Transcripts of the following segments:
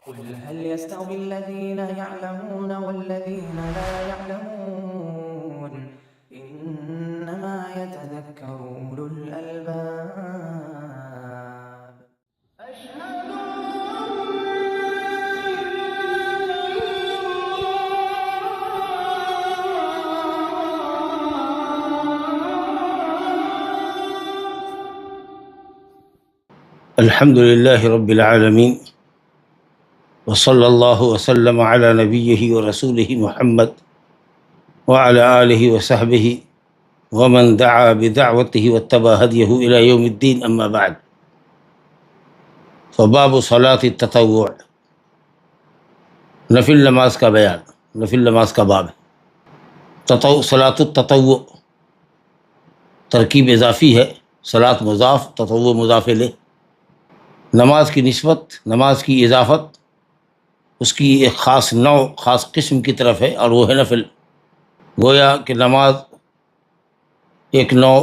قل هل يستوي الذين يعلمون والذين لا يعلمون إنما يتذكر أولو الألباب أشهد الحمد للہ رب العالمین وصلی اللہ وسلم علی نبیہ ورسولہ محمد وعلی آلہ وصحبہ ومن دعا بدعوتہ واتبع ہدیہ الی یوم الدین، اما بعد، فباب صلاۃ التطوع، نفل نماز کا بیان، نفل نماز کا باب ہے۔ صلاۃ التطوع ترکیب اضافی ہے، صلاۃ مضاف، تطوع مضاف الیہ۔ نماز کی نسبت، نماز کی اضافت اس کی ایک خاص نوع، خاص قسم کی طرف ہے، اور وہ ہے نفل۔ گویا کہ نماز ایک نوع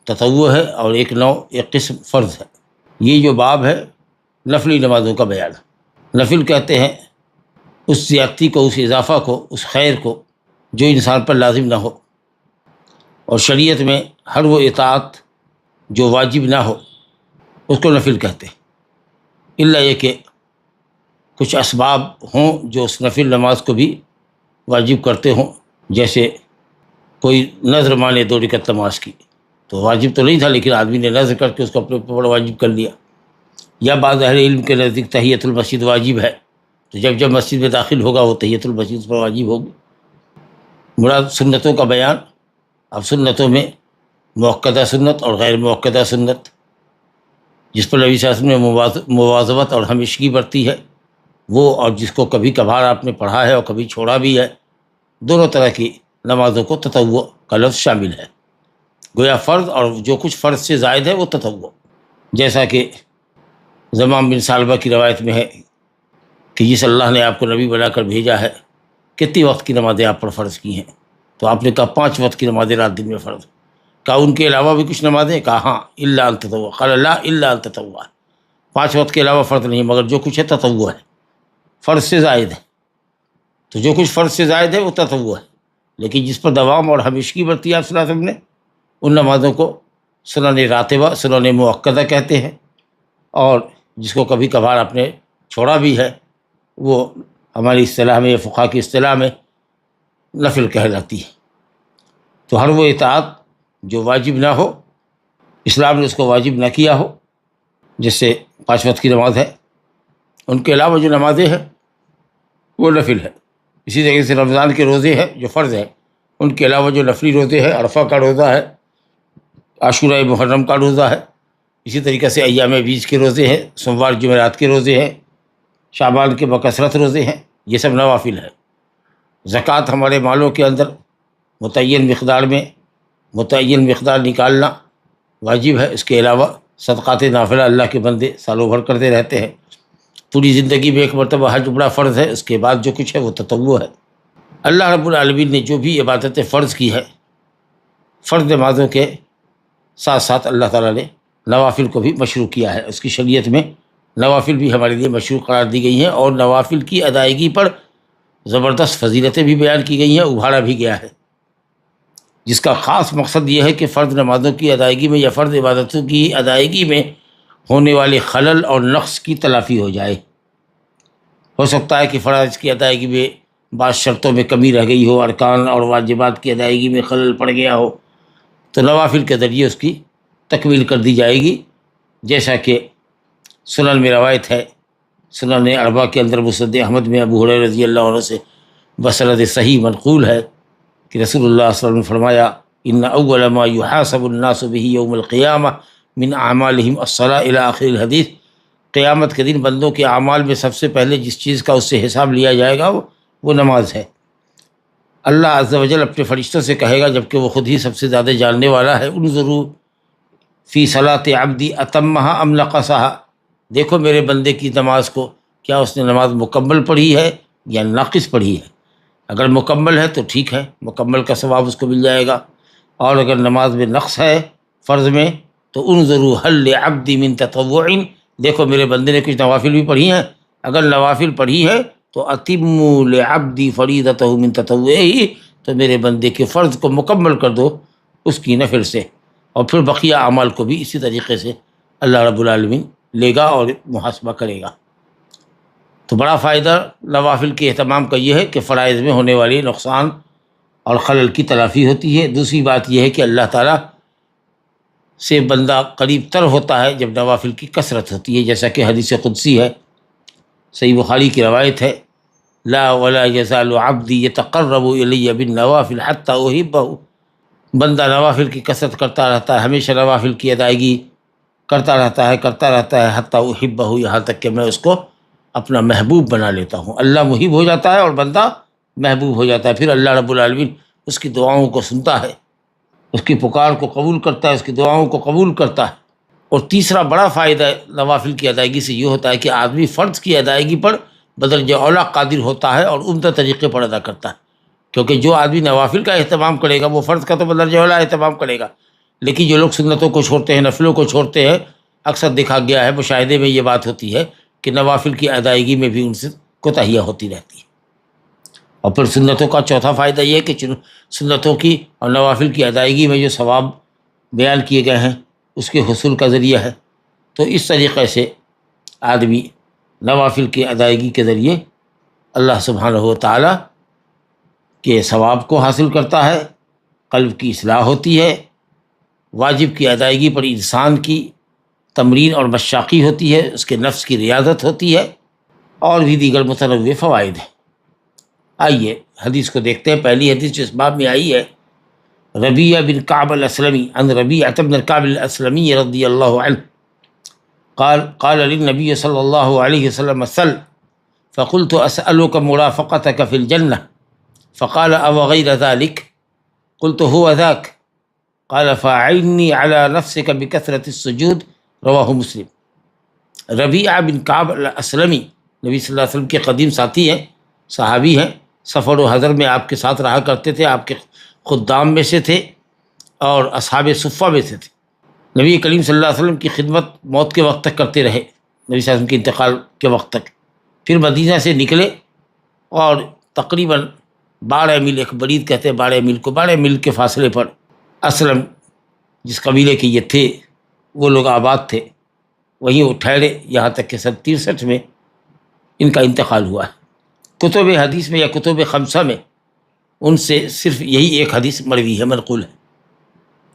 تطوع ہے اور ایک نوع، ایک قسم فرض ہے۔ یہ جو باب ہے نفلی نمازوں کا بیان ہے۔ نفل کہتے ہیں اس زیادتی کو، اس اضافہ کو، اس خیر کو جو انسان پر لازم نہ ہو، اور شریعت میں ہر وہ اطاعت جو واجب نہ ہو اس کو نفل کہتے ہیں، الا یہ کہ کچھ اسباب ہوں جو اس نفل نماز کو بھی واجب کرتے ہوں، جیسے کوئی نذر مانے 2 رکعت نماز کی، تو واجب تو نہیں تھا لیکن آدمی نے نذر کر کے اس کو اپنے اوپر واجب کر لیا۔ یا بعض اہل علم کے نزدیک تحیۃ المسجد واجب ہے، تو جب مسجد میں داخل ہوگا وہ تحیۃ المسجد پر واجب ہوگی۔ مراد سنتوں کا بیان۔ اب سنتوں میں مؤکدہ سنت اور غیر مؤکدہ سنت، جس پر نبی صلی اللہ علیہ وسلم نے مواظبت اور ہمیشگی برتی ہے، وہ، اور جس کو کبھی کبھار آپ نے پڑھا ہے اور کبھی چھوڑا بھی ہے، دونوں طرح کی نمازوں کو تطوع کا لفظ شامل ہے۔ گویا فرض اور جو کچھ فرض سے زائد ہے وہ تطوع، جیسا کہ زمام بن ثعلبہ کی روایت میں ہے کہ جس اللہ نے آپ کو نبی بنا کر بھیجا ہے، کتنی وقت کی نمازیں آپ پر فرض کی ہیں؟ تو آپ نے کہا 5 وقت کی نمازیں رات دن میں فرض۔ کہا ان کے علاوہ بھی کچھ نمازیں؟ کہا ہاں، الا ان تطوع، قال لا الا ان تطوع، 5 وقت کے علاوہ فرض نہیں، مگر جو کچھ ہے تطوع ہے، فرض سے زائد ہے۔ تو جو کچھ فرض سے زائد ہے وہ تطوع ہے، لیکن جس پر دوام اور ہمیشگی برتی ہے آپ صلی اللہ علیہ وسلم نے، ان نمازوں کو سنن راتبہ، سنن مؤکدہ کہتے ہیں، اور جس کو کبھی کبھار آپ نے چھوڑا بھی ہے وہ ہماری اصطلاح میں یا فقہا کی اصطلاح میں نفل کہلاتی ہے۔ تو ہر وہ اطاعت جو واجب نہ ہو، اسلام نے اس کو واجب نہ کیا ہو، جس سے 5 وقت کی نماز ہے، ان کے علاوہ جو نمازیں ہیں وہ نفل ہے۔ اسی طریقے سے رمضان کے روزے ہیں جو فرض ہیں، ان کے علاوہ جو نفلی روزے ہیں، عرفہ کا روزہ ہے، عاشورہ محرم کا روزہ ہے، اسی طریقے سے ایام بیچ کے روزے ہیں، سوموار جمعرات کے روزے ہیں، شعبان کے بکثرت روزے ہیں، یہ سب نوافل ہے۔ زکوٰۃ ہمارے مالوں کے اندر متعین مقدار نکالنا واجب ہے۔ اس کے علاوہ صدقات نافلہ اللہ کے بندے سالوں بھر کرتے رہتے ہیں۔ پوری زندگی میں ایک مرتبہ حج بڑا فرض ہے، اس کے بعد جو کچھ ہے وہ تطوع ہے۔ اللہ رب العالمین نے جو بھی عبادتیں فرض کی ہے، فرض نمازوں کے ساتھ ساتھ اللہ تعالیٰ نے نوافل کو بھی مشروع کیا ہے۔ اس کی شریعت میں نوافل بھی ہمارے لیے مشروع قرار دی گئی ہیں، اور نوافل کی ادائیگی پر زبردست فضیلتیں بھی بیان کی گئی ہیں، ابھارا بھی گیا ہے، جس کا خاص مقصد یہ ہے کہ فرض نمازوں کی ادائیگی میں یا فرض عبادتوں کی ادائیگی میں ہونے والے خلل اور نقص کی تلافی ہو جائے۔ ہو سکتا ہے کہ فرائض کی ادائیگی میں بعض شرطوں میں کمی رہ گئی ہو، ارکان اور واجبات کی ادائیگی میں خلل پڑ گیا ہو، تو نوافل کے ذریعے اس کی تکمیل کر دی جائے گی، جیسا کہ سنن میں روایت ہے، سنن اربعہ کے اندر مسند احمد میں ابو ہریرہ رضی اللہ عنہ سے بسند صحیح منقول ہے کہ رسول اللہ صلی اللہ علیہ وسلم نے فرمایا، ان اول ما یحاسب الناس به یوم القیامہ من اعمالہم الصلاۃ الی آخر الحدیث، قیامت کے دن بندوں کے اعمال میں سب سے پہلے جس چیز کا اس سے حساب لیا جائے گا وہ نماز ہے۔ اللہ عز و جل اپنے فرشتوں سے کہے گا، جبکہ وہ خود ہی سب سے زیادہ جاننے والا ہے، انظروا فی صلاۃ عبدی اتمہا ام نقصہا، دیکھو میرے بندے کی نماز کو، کیا اس نے نماز مکمل پڑھی ہے یا ناقص پڑھی ہے؟ اگر مکمل ہے تو ٹھیک ہے، مکمل کا ثواب اس کو مل جائے گا، اور اگر نماز میں نقص ہے فرض میں تو انظروا هل لعبدی من تطوع، دیکھو میرے بندے نے کچھ نوافل بھی پڑھی ہیں اگر نوافل پڑھی ہے تو اتموا لعبدی فریضتہ من تطوعہ، تو میرے بندے کے فرض کو مکمل کر دو اس کی نفل سے، اور پھر بقیہ اعمال کو بھی اسی طریقے سے اللہ رب العالمین لے گا اور محاسبہ کرے گا۔ تو بڑا فائدہ نوافل کے اہتمام کا یہ ہے کہ فرائض میں ہونے والی نقصان اور خلل کی تلافی ہوتی ہے۔ دوسری بات یہ ہے کہ اللہ تعالیٰ سے بندہ قریب تر ہوتا ہے جب نوافل کی کثرت ہوتی ہے، جیسا کہ حدیث قدسی ہے، صحیح بخاری کی روایت ہے، لا ولا یزال عبدی یتقرب الی بالنوافل حتی احبہ، بندہ نوافل کی کثرت کرتا رہتا ہے، ہمیشہ نوافل کی ادائیگی کرتا رہتا ہے حتی احبہ، یہاں تک کہ میں اس کو اپنا محبوب بنا لیتا ہوں۔ اللہ محب ہو جاتا ہے اور بندہ محبوب ہو جاتا ہے، پھر اللہ رب العالمین اس کی دعاؤں کو سنتا ہے، اس کی پکار کو قبول کرتا ہے، اس کی دعاؤں کو قبول کرتا ہے۔ اور تیسرا بڑا فائدہ نوافل کی ادائیگی سے یہ ہوتا ہے کہ آدمی فرض کی ادائیگی پر بدرجہ اولیٰ قادر ہوتا ہے اور عمدہ طریقے پر ادا کرتا ہے، کیونکہ جو آدمی نوافل کا اہتمام کرے گا وہ فرض کا تو بدرجہ اولیٰ اہتمام کرے گا، لیکن جو لوگ سنتوں کو چھوڑتے ہیں، نفلوں کو چھوڑتے ہیں، اکثر دیکھا گیا ہے، مشاہدے میں یہ بات ہوتی ہے کہ نوافل کی ادائیگی میں بھی ان سے کوتاہیاں ہوتی رہتی ہیں۔ اور پھر سنتوں کا چوتھا فائدہ یہ ہے کہ سنتوں کی اور نوافل کی ادائیگی میں جو ثواب بیان کیے گئے ہیں اس کے حصول کا ذریعہ ہے۔ تو اس طریقے سے آدمی نوافل کی ادائیگی کے ذریعے اللہ سبحانہ و تعالیٰ کے ثواب کو حاصل کرتا ہے، قلب کی اصلاح ہوتی ہے، واجب کی ادائیگی پر انسان کی تمرین اور مشاقی ہوتی ہے، اس کے نفس کی ریاضت ہوتی ہے، اور بھی دیگر متنوع فوائد ہیں۔ آئیے حدیث کو دیکھتے ہیں۔ پہلی حدیث جو اس باب میں آئی ہے، ربیعہ بن کعب الاسلمی عن ربیعہ بن کعب الاسلمی رضی اللہ عنہ قال للنبی صلی اللہ علیہ وسلم سل فقلت اسألك مرافقتك في الجنة فقال او غير ذلك قلت هو ذاك قال فاععني على نفسك بكثرة السجود رواہ مسلم۔ ربیعہ بن کعب الاسلمی نبی صلی اللہ علیہ وسلم کے قدیم ساتھی ہیں، صحابی ہیں، سفر و حضر میں آپ کے ساتھ رہا کرتے تھے، آپ کے خدام میں سے تھے اور اصحاب صفہ میں سے تھے۔ نبی کریم صلی اللہ علیہ وسلم کی خدمت موت کے وقت تک کرتے رہے، نبی صلی اللہ علیہ وسلم کے انتقال کے وقت تک۔ پھر مدینہ سے نکلے اور تقریباً 12 میل، ایک برید کہتے ہیں 12 میل کو، 12 میل کے فاصلے پر اسلم جس قبیلے کے یہ تھے وہ لوگ آباد تھے، وہیں وہ ٹھہرے یہاں تک کہ 63 میں ان کا انتقال ہوا ہے۔ کتب حدیث میں یا کتب خمسہ میں ان سے صرف یہی ایک حدیث مروی ہے، منقول ہے،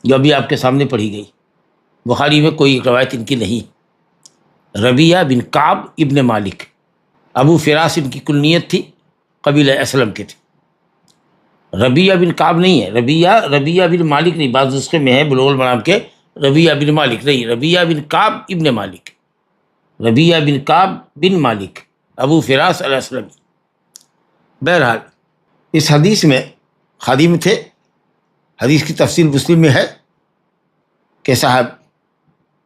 جو ابھی آپ کے سامنے پڑھی گئی۔ بخاری میں کوئی روایت ان کی نہیں۔ ربیعہ بن کعب ابن مالک، ابو فراس ان کی کنیت تھی، قبیلہ اسلم کے تھے۔ ربیعہ بن کعب نہیں ہے، ربیعہ بن مالک نہیں، بعض نسخے میں ہے بلوغ المرام کے ربیعہ بن مالک نہیں، ربیعہ بن کعب ابن مالک، ربیعہ بن کعب بن مالک ابو فراس الاسلمی۔ بہرحال اس حدیث میں خادم تھے، حدیث کی تفصیل مسلم میں ہے کہ صاحب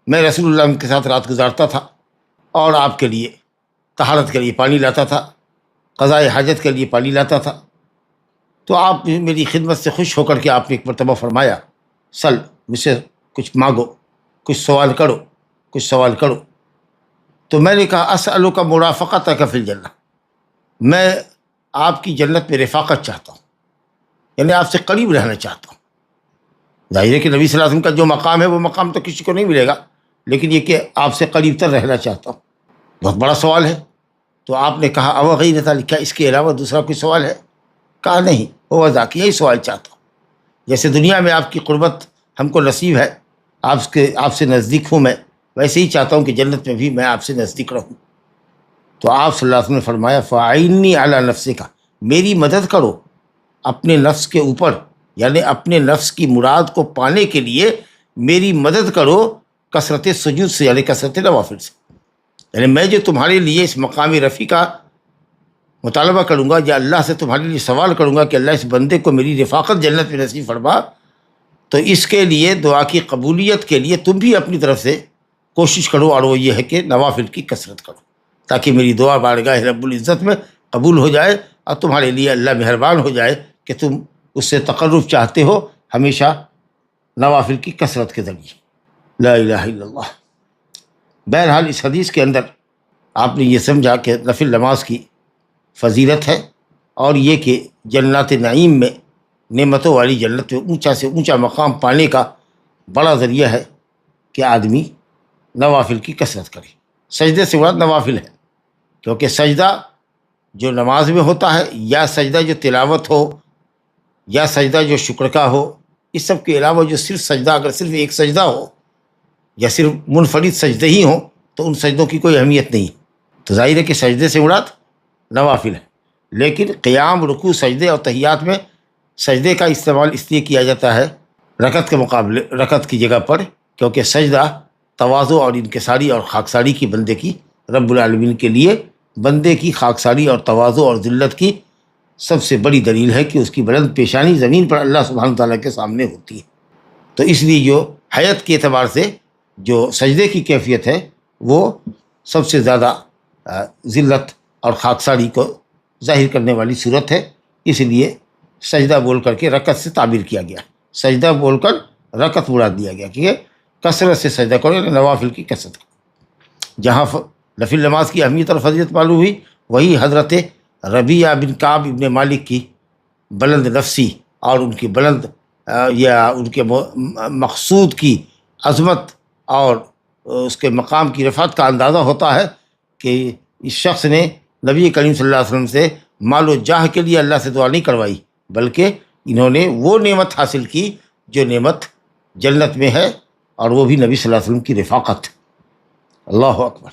میں رسول اللہ کے ساتھ رات گزارتا تھا اور آپ کے لیے طہارت کے لیے پانی لاتا تھا، قضاء حاجت کے لیے پانی لاتا تھا، تو آپ میری خدمت سے خوش ہو کر کے آپ نے ایک مرتبہ فرمایا سل، مجھ سے کچھ مانگو، کچھ سوال کرو۔ تو میں نے کہا اسألک مرافقتک فی الجنہ، میں آپ کی جنت میں رفاقت چاہتا ہوں، یعنی آپ سے قریب رہنا چاہتا ہوں۔ ظاہر ہے کہ نبی صلی اللہ علیہ وسلم کا جو مقام ہے وہ مقام تو کسی کو نہیں ملے گا، لیکن یہ کہ آپ سے قریب تر رہنا چاہتا ہوں، بہت بڑا سوال ہے۔ تو آپ نے کہا او غیر ذلک، کیا اس کے علاوہ دوسرا کوئی سوال ہے؟ کہا نہیں، وہ ذاک، یہی سوال چاہتا ہوں۔ جیسے دنیا میں آپ کی قربت ہم کو نصیب ہے، آپ سے نزدیک ہوں میں، ویسے ہی چاہتا ہوں کہ جنت میں بھی میں آپ سے نزدیک رہوں۔ تو آپ صلی اللہ علیہ وسلم نے فرمایا فاعینی علی نفسک، میری مدد کرو اپنے نفس کے اوپر، یعنی اپنے نفس کی مراد کو پانے کے لیے میری مدد کرو کثرت سجود سے، یعنی کثرت نوافل سے۔ یعنی میں جو تمہارے لیے اس مقام رفیع کا مطالبہ کروں گا یا اللہ سے تمہارے لیے سوال کروں گا کہ اللہ اس بندے کو میری رفاقت جنت میں نصیب فرما، تو اس کے لیے دعا کی قبولیت کے لیے تم بھی اپنی طرف سے کوشش کرو، اور وہ یہ ہے کہ نوافل کی کثرت کرو، تاکہ میری دعا بارگاہ رب العزت میں قبول ہو جائے اور تمہارے لیے اللہ مہربان ہو جائے کہ تم اس سے تقرب چاہتے ہو ہمیشہ نوافل کی کثرت کے ذریعے۔ لا الہ الا اللہ۔ بہرحال اس حدیث کے اندر آپ نے یہ سمجھا کہ نفل نماز کی فضیلت ہے، اور یہ کہ جنات نعیم میں، نعمتوں والی جنت میں اونچا سے اونچا مقام پانے کا بڑا ذریعہ ہے کہ آدمی نوافل کی کثرت کرے۔ سجدے سے مراد نوافل ہے، کیونکہ سجدہ جو نماز میں ہوتا ہے، یا سجدہ جو تلاوت ہو، یا سجدہ جو شکر کا ہو، اس سب کے علاوہ جو صرف سجدہ، اگر صرف ایک سجدہ ہو یا صرف منفرد سجدے ہی ہوں تو ان سجدوں کی کوئی اہمیت نہیں۔ تو ظاہر ہے کہ سجدے سے مراد نوافل ہے، لیکن قیام، رکوع، سجدے اور تحیات میں سجدے کا استعمال اس لیے کیا جاتا ہے رکعت کے مقابلے، رکعت کی جگہ پر، کیونکہ سجدہ تواضع اور انکساری اور خاکساری کی بندے کی، رب العالمین کے لیے بندے کی خاکساری اور تواضع اور ذلت کی سب سے بڑی دلیل ہے کہ اس کی بلند پیشانی زمین پر اللہ سبحانہ تعالیٰ کے سامنے ہوتی ہے۔ تو اس لیے جو حیت کے اعتبار سے جو سجدے کی کیفیت ہے وہ سب سے زیادہ ذلت اور خاکساری کو ظاہر کرنے والی صورت ہے، اس لیے سجدہ بول کر کے رکعت سے تعبیر کیا گیا، سجدہ بول کر رکعت مراد دیا گیا کہ کثرت سے سجدہ کرو، یعنی نوافل کی کثرت کرو۔ جہاں نفل نماز کی اہمیت اور فضیلت معلوم ہوئی، وہی حضرت ربیعہ بن کعب ابن مالک کی بلند نفسی اور ان کی بلند یا ان کے مقصود کی عظمت اور اس کے مقام کی رفعت کا اندازہ ہوتا ہے کہ اس شخص نے نبی کریم صلی اللہ علیہ وسلم سے مال و جاہ کے لیے اللہ سے دعا نہیں کروائی، بلکہ انہوں نے وہ نعمت حاصل کی جو نعمت جنت میں ہے، اور وہ بھی نبی صلی اللہ علیہ وسلم کی رفاقت۔ اللہ اکبر۔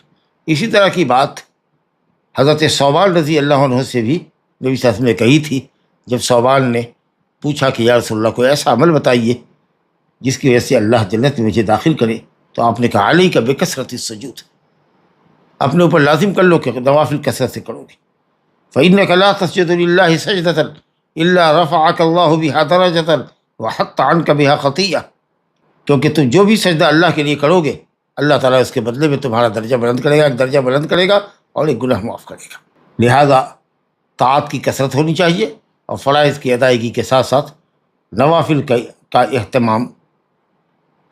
اسی طرح کی بات حضرت ثوبان رضی اللہ عنہ سے بھی نبی صلی اللہ علیہ وسلم نے کہی تھی، جب ثوبان نے پوچھا کہ یا رسول اللہ کوئی ایسا عمل بتائیے جس کی وجہ سے اللہ جنت میں مجھے داخل کرے، تو آپ نے کہا علیک بکثرۃ السجود، اپنے اوپر لازم کر لو کہ نوافل کثرت سے کرو گے۔ فإنك لا تسجد لله سجدة إلا رفعك الله بها درجة وحط عنك بها خطيئة، کیونکہ تم جو بھی سجدہ اللہ کے لیے کرو گے اللہ تعالیٰ اس کے بدلے میں تمہارا درجہ بلند کرے گا، ایک درجہ بلند کرے گا اور ایک گناہ معاف کرے گا۔ لہذا طاعت کی کثرت ہونی چاہیے، اور فرائض کی ادائیگی کے ساتھ ساتھ نوافل کا اہتمام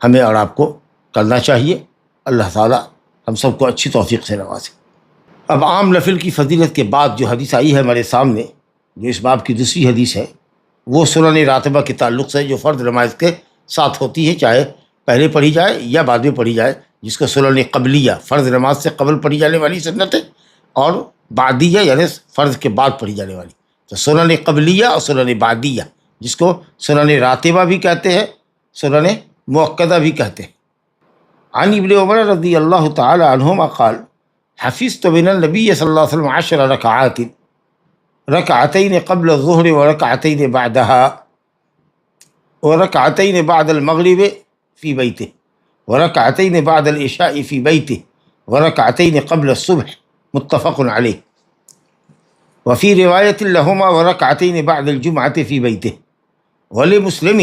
ہمیں اور آپ کو کرنا چاہیے۔ اللہ تعالیٰ ہم سب کو اچھی توفیق سے نوازے۔ اب عام نفل کی فضیلت کے بعد جو حدیث آئی ہے ہمارے سامنے، جو اس باب کی دوسری حدیث ہے، وہ سنن راتبہ کے تعلق سے جو فرض نماز کے ساتھ ہوتی ہے، چاہے پہلے پڑھی جائے یا بعد میں پڑھی جائے، جس کو سنن قبلیہ، فرض نماز سے قبل پڑھی جانے والی سنت ہے، اور بعدیہ یعنی فرض کے بعد پڑھی جانے والی۔ تو سنن قبلیہ اور سنن بعدیہ، جس کو سنن راتبہ بھی کہتے ہیں، سنن مؤکدہ بھی کہتے ہیں۔ عن ابن عمر رضی اللہ تعالی عنہما قال حفظت من النبی صلی اللہ علیہ وسلم 10 رکعات، رکعتین قبل الظہر ورکعتین بعدها، ورکعتین بعد المغرب فی بیتہ، ورکعتین بعد العشاء فی بیتہ، ورکعتین قبل الصبح، متفق علیہ۔ وفی روایت لہما ورکعتین بعد الجمعة فی بیتہ۔ ولمسلم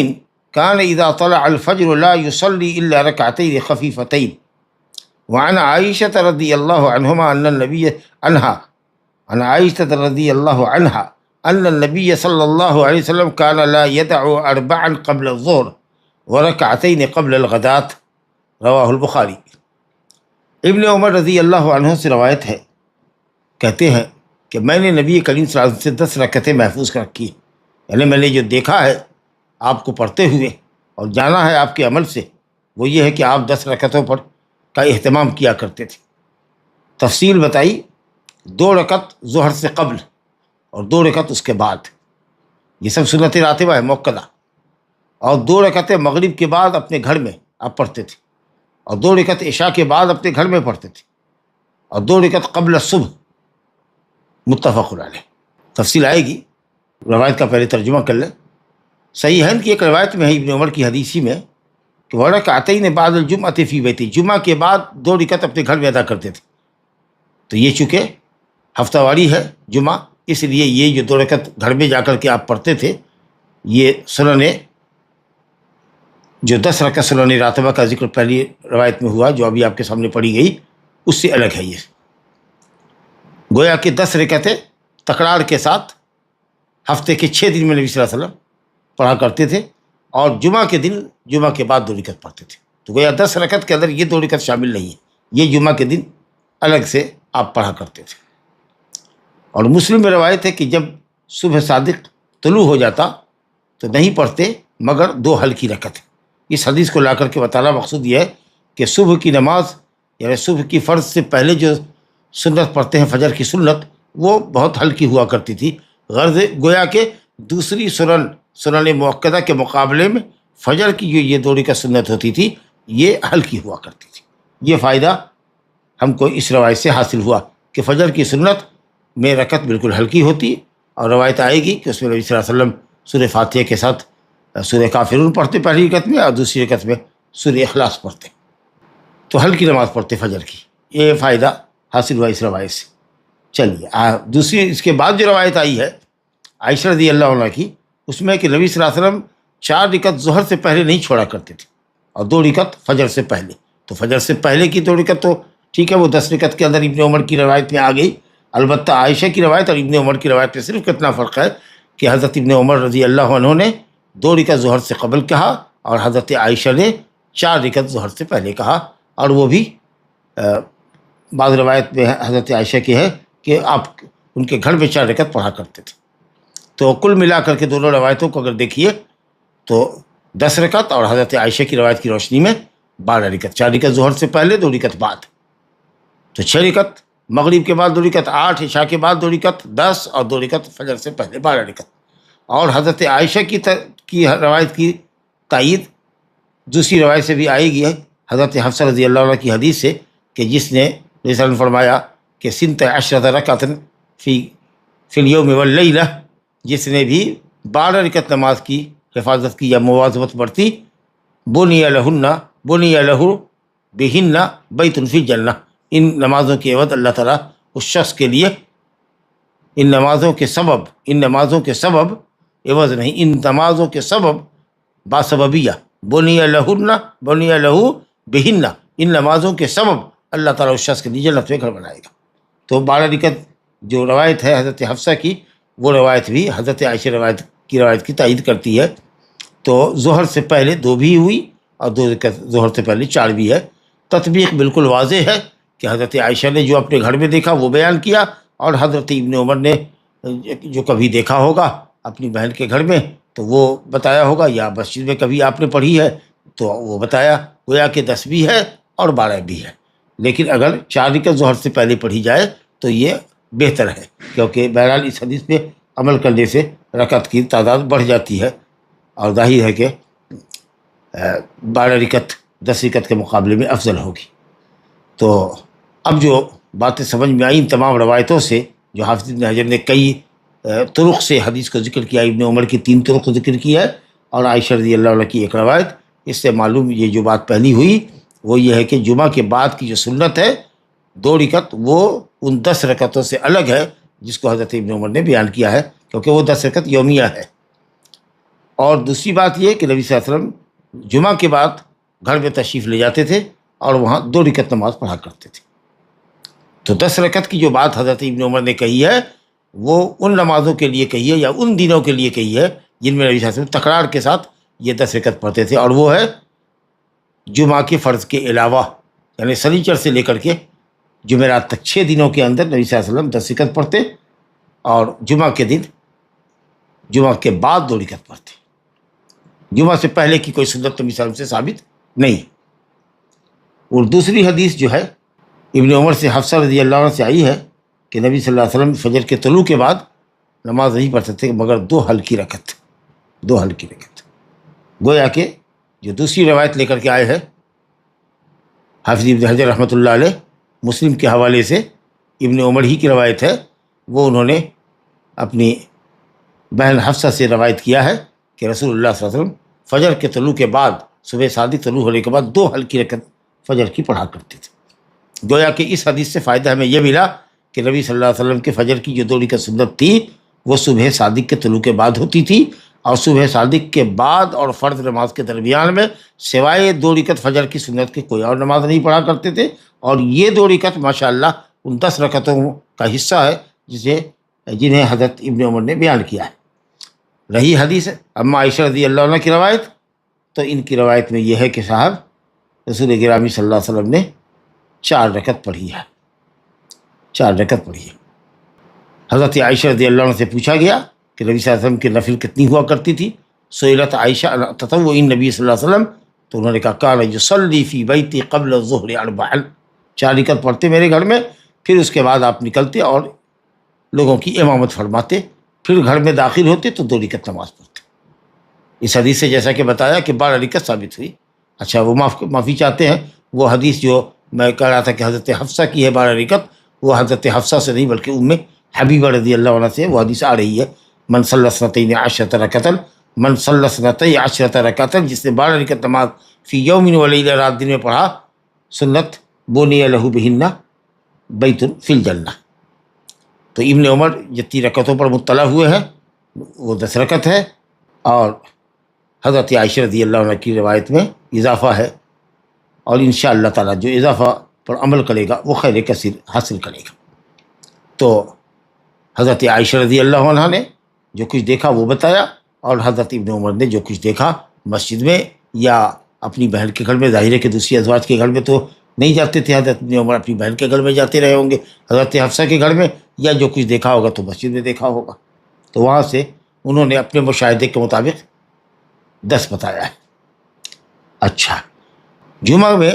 كان إذا طلع الفجر لا يصلي إلا ركعتين خفيفتين۔ وعن عائشة رضي الله عنهما أن النبي عن عائشة رضي الله عنها أن النبي صلى الله عليه وسلم كان لا يدع 4 قبل الظهر وركعتين قبل الغداة، رواه البخاری۔ ابن عمر رضی اللہ عنہ سے روایت ہے، کہتے ہیں کہ میں نے نبی کریم صلی اللہ علیہ وسلم سے 10 رکعتیں محفوظ کر رکھی، یعنی میں نے جو دیکھا ہے آپ کو پڑھتے ہوئے اور جانا ہے آپ کے عمل سے، وہ یہ ہے کہ آپ 10 رکعتوں پر کا اہتمام کیا کرتے تھے۔ تفصیل بتائی، 2 رکعت ظہر سے قبل اور 2 رکعت اس کے بعد، یہ سب سنت راتبہ ہے مؤکدہ، اور 2 رکعتیں مغرب کے بعد اپنے گھر میں آپ پڑھتے تھے، اور 2 رکعت عشاء کے بعد اپنے گھر میں پڑھتے تھے، اور 2 رکعت قبل الصبح، متفق علیہ۔ تفصیل آئے گی، روایت کا پہلے ترجمہ کر لیں۔ صحیح ہے کہ ایک روایت میں ہے ابن عمر کی حدیثی میں کہ ورکعتین بعد الجمعۃ فی بیتہ، جمعہ کے بعد 2 رکعت اپنے گھر میں ادا کرتے تھے۔ تو یہ چونکہ ہفتہ واری ہے جمعہ، اس لیے یہ جو 2 رکعت گھر میں جا کر کے آپ پڑھتے تھے، یہ سنن جو 10 رکعت سنن راتبہ کا ذکر پہلی روایت میں ہوا جو ابھی آپ کے سامنے پڑھی گئی، اس سے الگ ہے۔ یہ گویا کہ 10 رکعتیں تکرار کے ساتھ ہفتے کے 6 دن میں نبی صلی اللہ علیہ وسلم پڑھا کرتے تھے، اور جمعہ کے دن جمعہ کے بعد 2 رکعت پڑھتے تھے۔ تو گویا 10 رکعت کے اندر یہ 2 رکعت شامل نہیں ہے، یہ جمعہ کے دن الگ سے آپ پڑھا کرتے تھے۔ اور مسلم میں روایت ہے کہ جب صبح صادق طلوع ہو جاتا تو نہیں پڑھتے مگر 2 ہلکی رکعت۔ اس حدیث کو لا کر کے بتانا مقصود یہ ہے کہ صبح کی نماز یعنی صبح کی فرض سے پہلے جو سنت پڑھتے ہیں فجر کی سنت، وہ بہت ہلکی ہوا کرتی تھی، غرض گویا کہ دوسری سنن مؤکدہ کے مقابلے میں فجر کی جو یہ 2 رکعت سنت ہوتی تھی یہ ہلکی ہوا کرتی تھی۔ یہ فائدہ ہم کو اس روایت سے حاصل ہوا کہ فجر کی سنت میں رکعت بالکل ہلکی ہوتی، اور روایت آئے گی کہ اس میں نبی صلی اللہ علیہ وسلم سورہ فاتحہ کے ساتھ سورہ کافرون پڑھتے پہلی رکعت میں، اور دوسری رکعت میں سورہ اخلاص پڑھتے، تو ہلکی نماز پڑھتے فجر کی۔ یہ فائدہ حاصل ہوا اس روایت سے۔ چلیے دوسری اس کے بعد جو روایت آئی ہے عائشہ رضی اللہ عنہ کی، اس میں کہ نبی صلی اللہ علیہ وسلم 4 رکعت ظہر سے پہلے نہیں چھوڑا کرتے تھے، اور 2 رکعت فجر سے پہلے۔ تو فجر سے پہلے کی 2 رکعت تو ٹھیک ہے، وہ 10 رکعت کے اندر ابن عمر کی روایت میں آ گئی۔ البتہ عائشہ کی روایت اور ابن عمر کی روایت میں صرف کتنا فرق ہے کہ حضرت ابن عمر رضی اللہ عنہ نے 2 رکعت ظہر سے قبل کہا، اور حضرت عائشہ نے 4 رکعت ظہر سے پہلے کہا، اور وہ بھی بعض روایت میں حضرت عائشہ کی ہے کہ آپ ان کے گھر میں 4 رکعت پڑھا کرتے تھے۔ تو کل ملا کر کے دونوں روایتوں کو اگر دیکھیے تو 10 رکعت اور حضرت عائشہ کی روایت کی روشنی میں 12 رکعت، 4 رکعت ظہر سے پہلے 2 رکعت بعد، تو 6 رکعت مغرب کے بعد 2 رکعت 8، عشاء کے بعد 2 رکعت 10، اور 2 رکعت فجر سے پہلے 12 رکعت۔ اور حضرت عائشہ کی روایت کی تائید دوسری روایت سے بھی آئے گی ہے، حضرت حفصہ رضی اللہ عنہ کی حدیث سے کہ جس نے نبی صلی اللہ علیہ وسلم فرمایا کہ سنت عشرۃ رکعۃ فی الیوم واللیلہ، جس نے بھی 12 رکعت نماز کی حفاظت کی یا مواظبت برتی، بنی لہ بہن بیت فی الجنہ، ان نمازوں کے عوض اللہ تعالیٰ اس شخص کے لیے ان نمازوں کے سبب عوض نہیں، ان نمازوں کے سبب باسببیہ، بنی لہ بہن، ان نمازوں کے سبب اللہ تعالیٰ اس شخص کے لیے جنت میں گھر بنائے گا۔ تو 12 رکعت جو روایت ہے حضرت حفصہ کی، وہ روایت بھی حضرت عائشہ روایت کی تائید کرتی ہے۔ تو ظہر سے پہلے 2 بھی ہوئی، اور 2 رکعت ظہر سے پہلے 4 بھی ہے۔ تطبیق بالکل واضح ہے کہ حضرت عائشہ نے جو اپنے گھر میں دیکھا وہ بیان کیا، اور حضرت ابن عمر نے جو کبھی دیکھا ہوگا اپنی بہن کے گھر میں تو وہ بتایا ہوگا، یا مسجد میں کبھی آپ نے پڑھی ہے تو وہ بتایا، گویا کہ 10 بھی ہے اور 12 بھی ہے۔ لیکن اگر 4 رکعت ظہر سے پہلے پڑھی جائے تو یہ بہتر ہے، کیونکہ بہرحال اس حدیث پہ عمل کرنے سے رکعت کی تعداد بڑھ جاتی ہے، اور ظاہر ہے کہ 12 رکعت 10 رکعت کے مقابلے میں افضل ہوگی۔ تو اب جو باتیں سمجھ میں آئیں تمام روایتوں سے، جو حافظ ابن حجر نے کئی طرق سے حدیث کو ذکر کیا، ابن عمر کی 3 طرق کو ذکر کیا ہے، اور عائشہ رضی اللہ عنہ کی 1 روایت، اس سے معلوم یہ جو بات پہلی ہوئی وہ یہ ہے کہ جمعہ کے بعد کی جو سنت ہے 2 رکعت، وہ ان 10 رکعتوں سے الگ ہے جس کو حضرت ابن عمر نے بیان کیا ہے، کیونکہ وہ 10 رکعت یومیہ ہے۔ اور دوسری بات یہ کہ نبی صلی اللہ علیہ وسلم جمعہ کے بعد گھر میں تشریف لے جاتے تھے اور وہاں 2 رکعت نماز پڑھا کرتے تھے۔ تو 10 رکعت کی جو بات حضرت ابن عمر نے کہی ہے وہ ان نمازوں کے لیے کہی ہے یا ان دنوں کے لیے کہی ہے جن میں نبی صلی اللہ علیہ وسلم تکرار کے ساتھ یہ 10 رکعت پڑھتے تھے، اور وہ ہے جمعہ کے فرض کے علاوہ، یعنی سنیچر سے لے کر کے جمعرات تک 6 دنوں کے اندر نبی صلی اللہ علیہ وسلم 10 رکعت پڑھتے، اور جمعہ کے دن جمعہ کے بعد 2 رکعت پڑھتے۔ جمعہ سے پہلے کی کوئی سنت نبی صلی اللہ علیہ وسلم سے ثابت نہیں۔ اور دوسری حدیث جو ہے ابن عمر سے حفصہ رضی اللہ عنہ سے آئی ہے کہ نبی صلی اللہ علیہ وسلم فجر کے طلوع کے بعد نماز نہیں پڑھتے تھے مگر 2 ہلکی رکعت، 2 ہلکی رکعت۔ گویا کہ جو دوسری روایت لے کر کے آئے ہیں حافظ ابن حجر رحمۃ اللہ علیہ، مسلم کے حوالے سے ابن عمر ہی کی روایت ہے، وہ انہوں نے اپنی بہن حفصہ سے روایت کیا ہے کہ رسول اللہ صلی اللہ علیہ وسلم فجر کے طلوع کے بعد، صبح صادق طلوع ہونے کے بعد 2 ہلکی رکعت فجر کی پڑھا کرتے تھے۔ گویا کہ اس حدیث سے فائدہ ہمیں یہ ملا کہ نبی صلی اللہ علیہ وسلم کے فجر کی جو 2 رکعت سنت تھی وہ صبح صادق کے طلوع کے بعد ہوتی تھی، اور صبح صادق کے بعد اور فرض نماز کے درمیان میں سوائے 2 رکعت فجر کی سنت کی کوئی اور نماز نہیں پڑھا کرتے تھے، اور یہ 2 رکعت ماشاءاللہ ان 10 رکعتوں کا حصہ ہے جنہیں حضرت ابن عمر نے بیان کیا ہے۔ رہی حدیث اما عائشہ رضی اللہ عنہ کی روایت، تو ان کی روایت میں یہ ہے کہ صاحب رسول گرامی صلی اللہ علیہ وسلم نے 4 رکعت پڑھی ہے، 4 رکعت پڑھی ہے۔ حضرت عائشہ رضی اللہ عنہ سے پوچھا گیا کہ نبی صلی اللہ علیہ وسلم کی نفل کتنی ہوا کرتی تھی؟ سئلت عائشہ عن تطوع النبی صلی اللہ علیہ وسلم، تو انہوں نے کہا کان یصلی فی بیتی قبل الظہر 4، 4 رکعت پڑھتے میرے گھر میں، پھر اس کے بعد آپ نکلتے اور لوگوں کی امامت فرماتے، پھر گھر میں داخل ہوتے تو 2 رکعت نماز پڑھتے۔ اس حدیث سے جیسا کہ بتایا کہ 12 رکعت ثابت ہوئی۔ اچھا، وہ معافی چاہتے ہیں، وہ حدیث جو میں کہہ رہا تھا کہ حضرت حفصہ کی ہے 12 رکعت، وہ حضرت حفصہ سے نہیں بلکہ ام حبیبہ رضی اللہ عنہ سے وہ حدیث آ رہی ہے، من صلی اثنتین عشرۃ رکعۃ، من صلی اثنتی عشرۃ رکعۃ، جس نے 12 رکعت نماز فی یوم و لیلہ، رات دن میں پڑھا، سنت بنی لہ بہن بیت فی الجنہ۔ تو ابن عمر جتنی رکعتوں پر مطلع ہوئے ہیں وہ 10 رکعت ہے، اور حضرت عائشہ رضی اللہ عنہ کی روایت میں اضافہ ہے، اور انشاءاللہ تعالیٰ جو اضافہ پر عمل کرے گا وہ خیر کثیر حاصل کرے گا۔ تو حضرت عائشہ رضی اللہ عنہ نے جو کچھ دیکھا وہ بتایا، اور حضرت ابن عمر نے جو کچھ دیکھا مسجد میں یا اپنی بہن کے گھر میں، ظاہر ہے کہ دوسری ازواج کے گھر میں تو نہیں جاتے تھے، حضرت ابن عمر اپنی بہن کے گھر میں جاتے رہے ہوں گے، حضرت حفصہ کے گھر میں، یا جو کچھ دیکھا ہوگا تو مسجد میں دیکھا ہوگا، تو وہاں سے انہوں نے اپنے مشاہدے کے مطابق 10 بتایا ہے۔ اچھا، جمعہ میں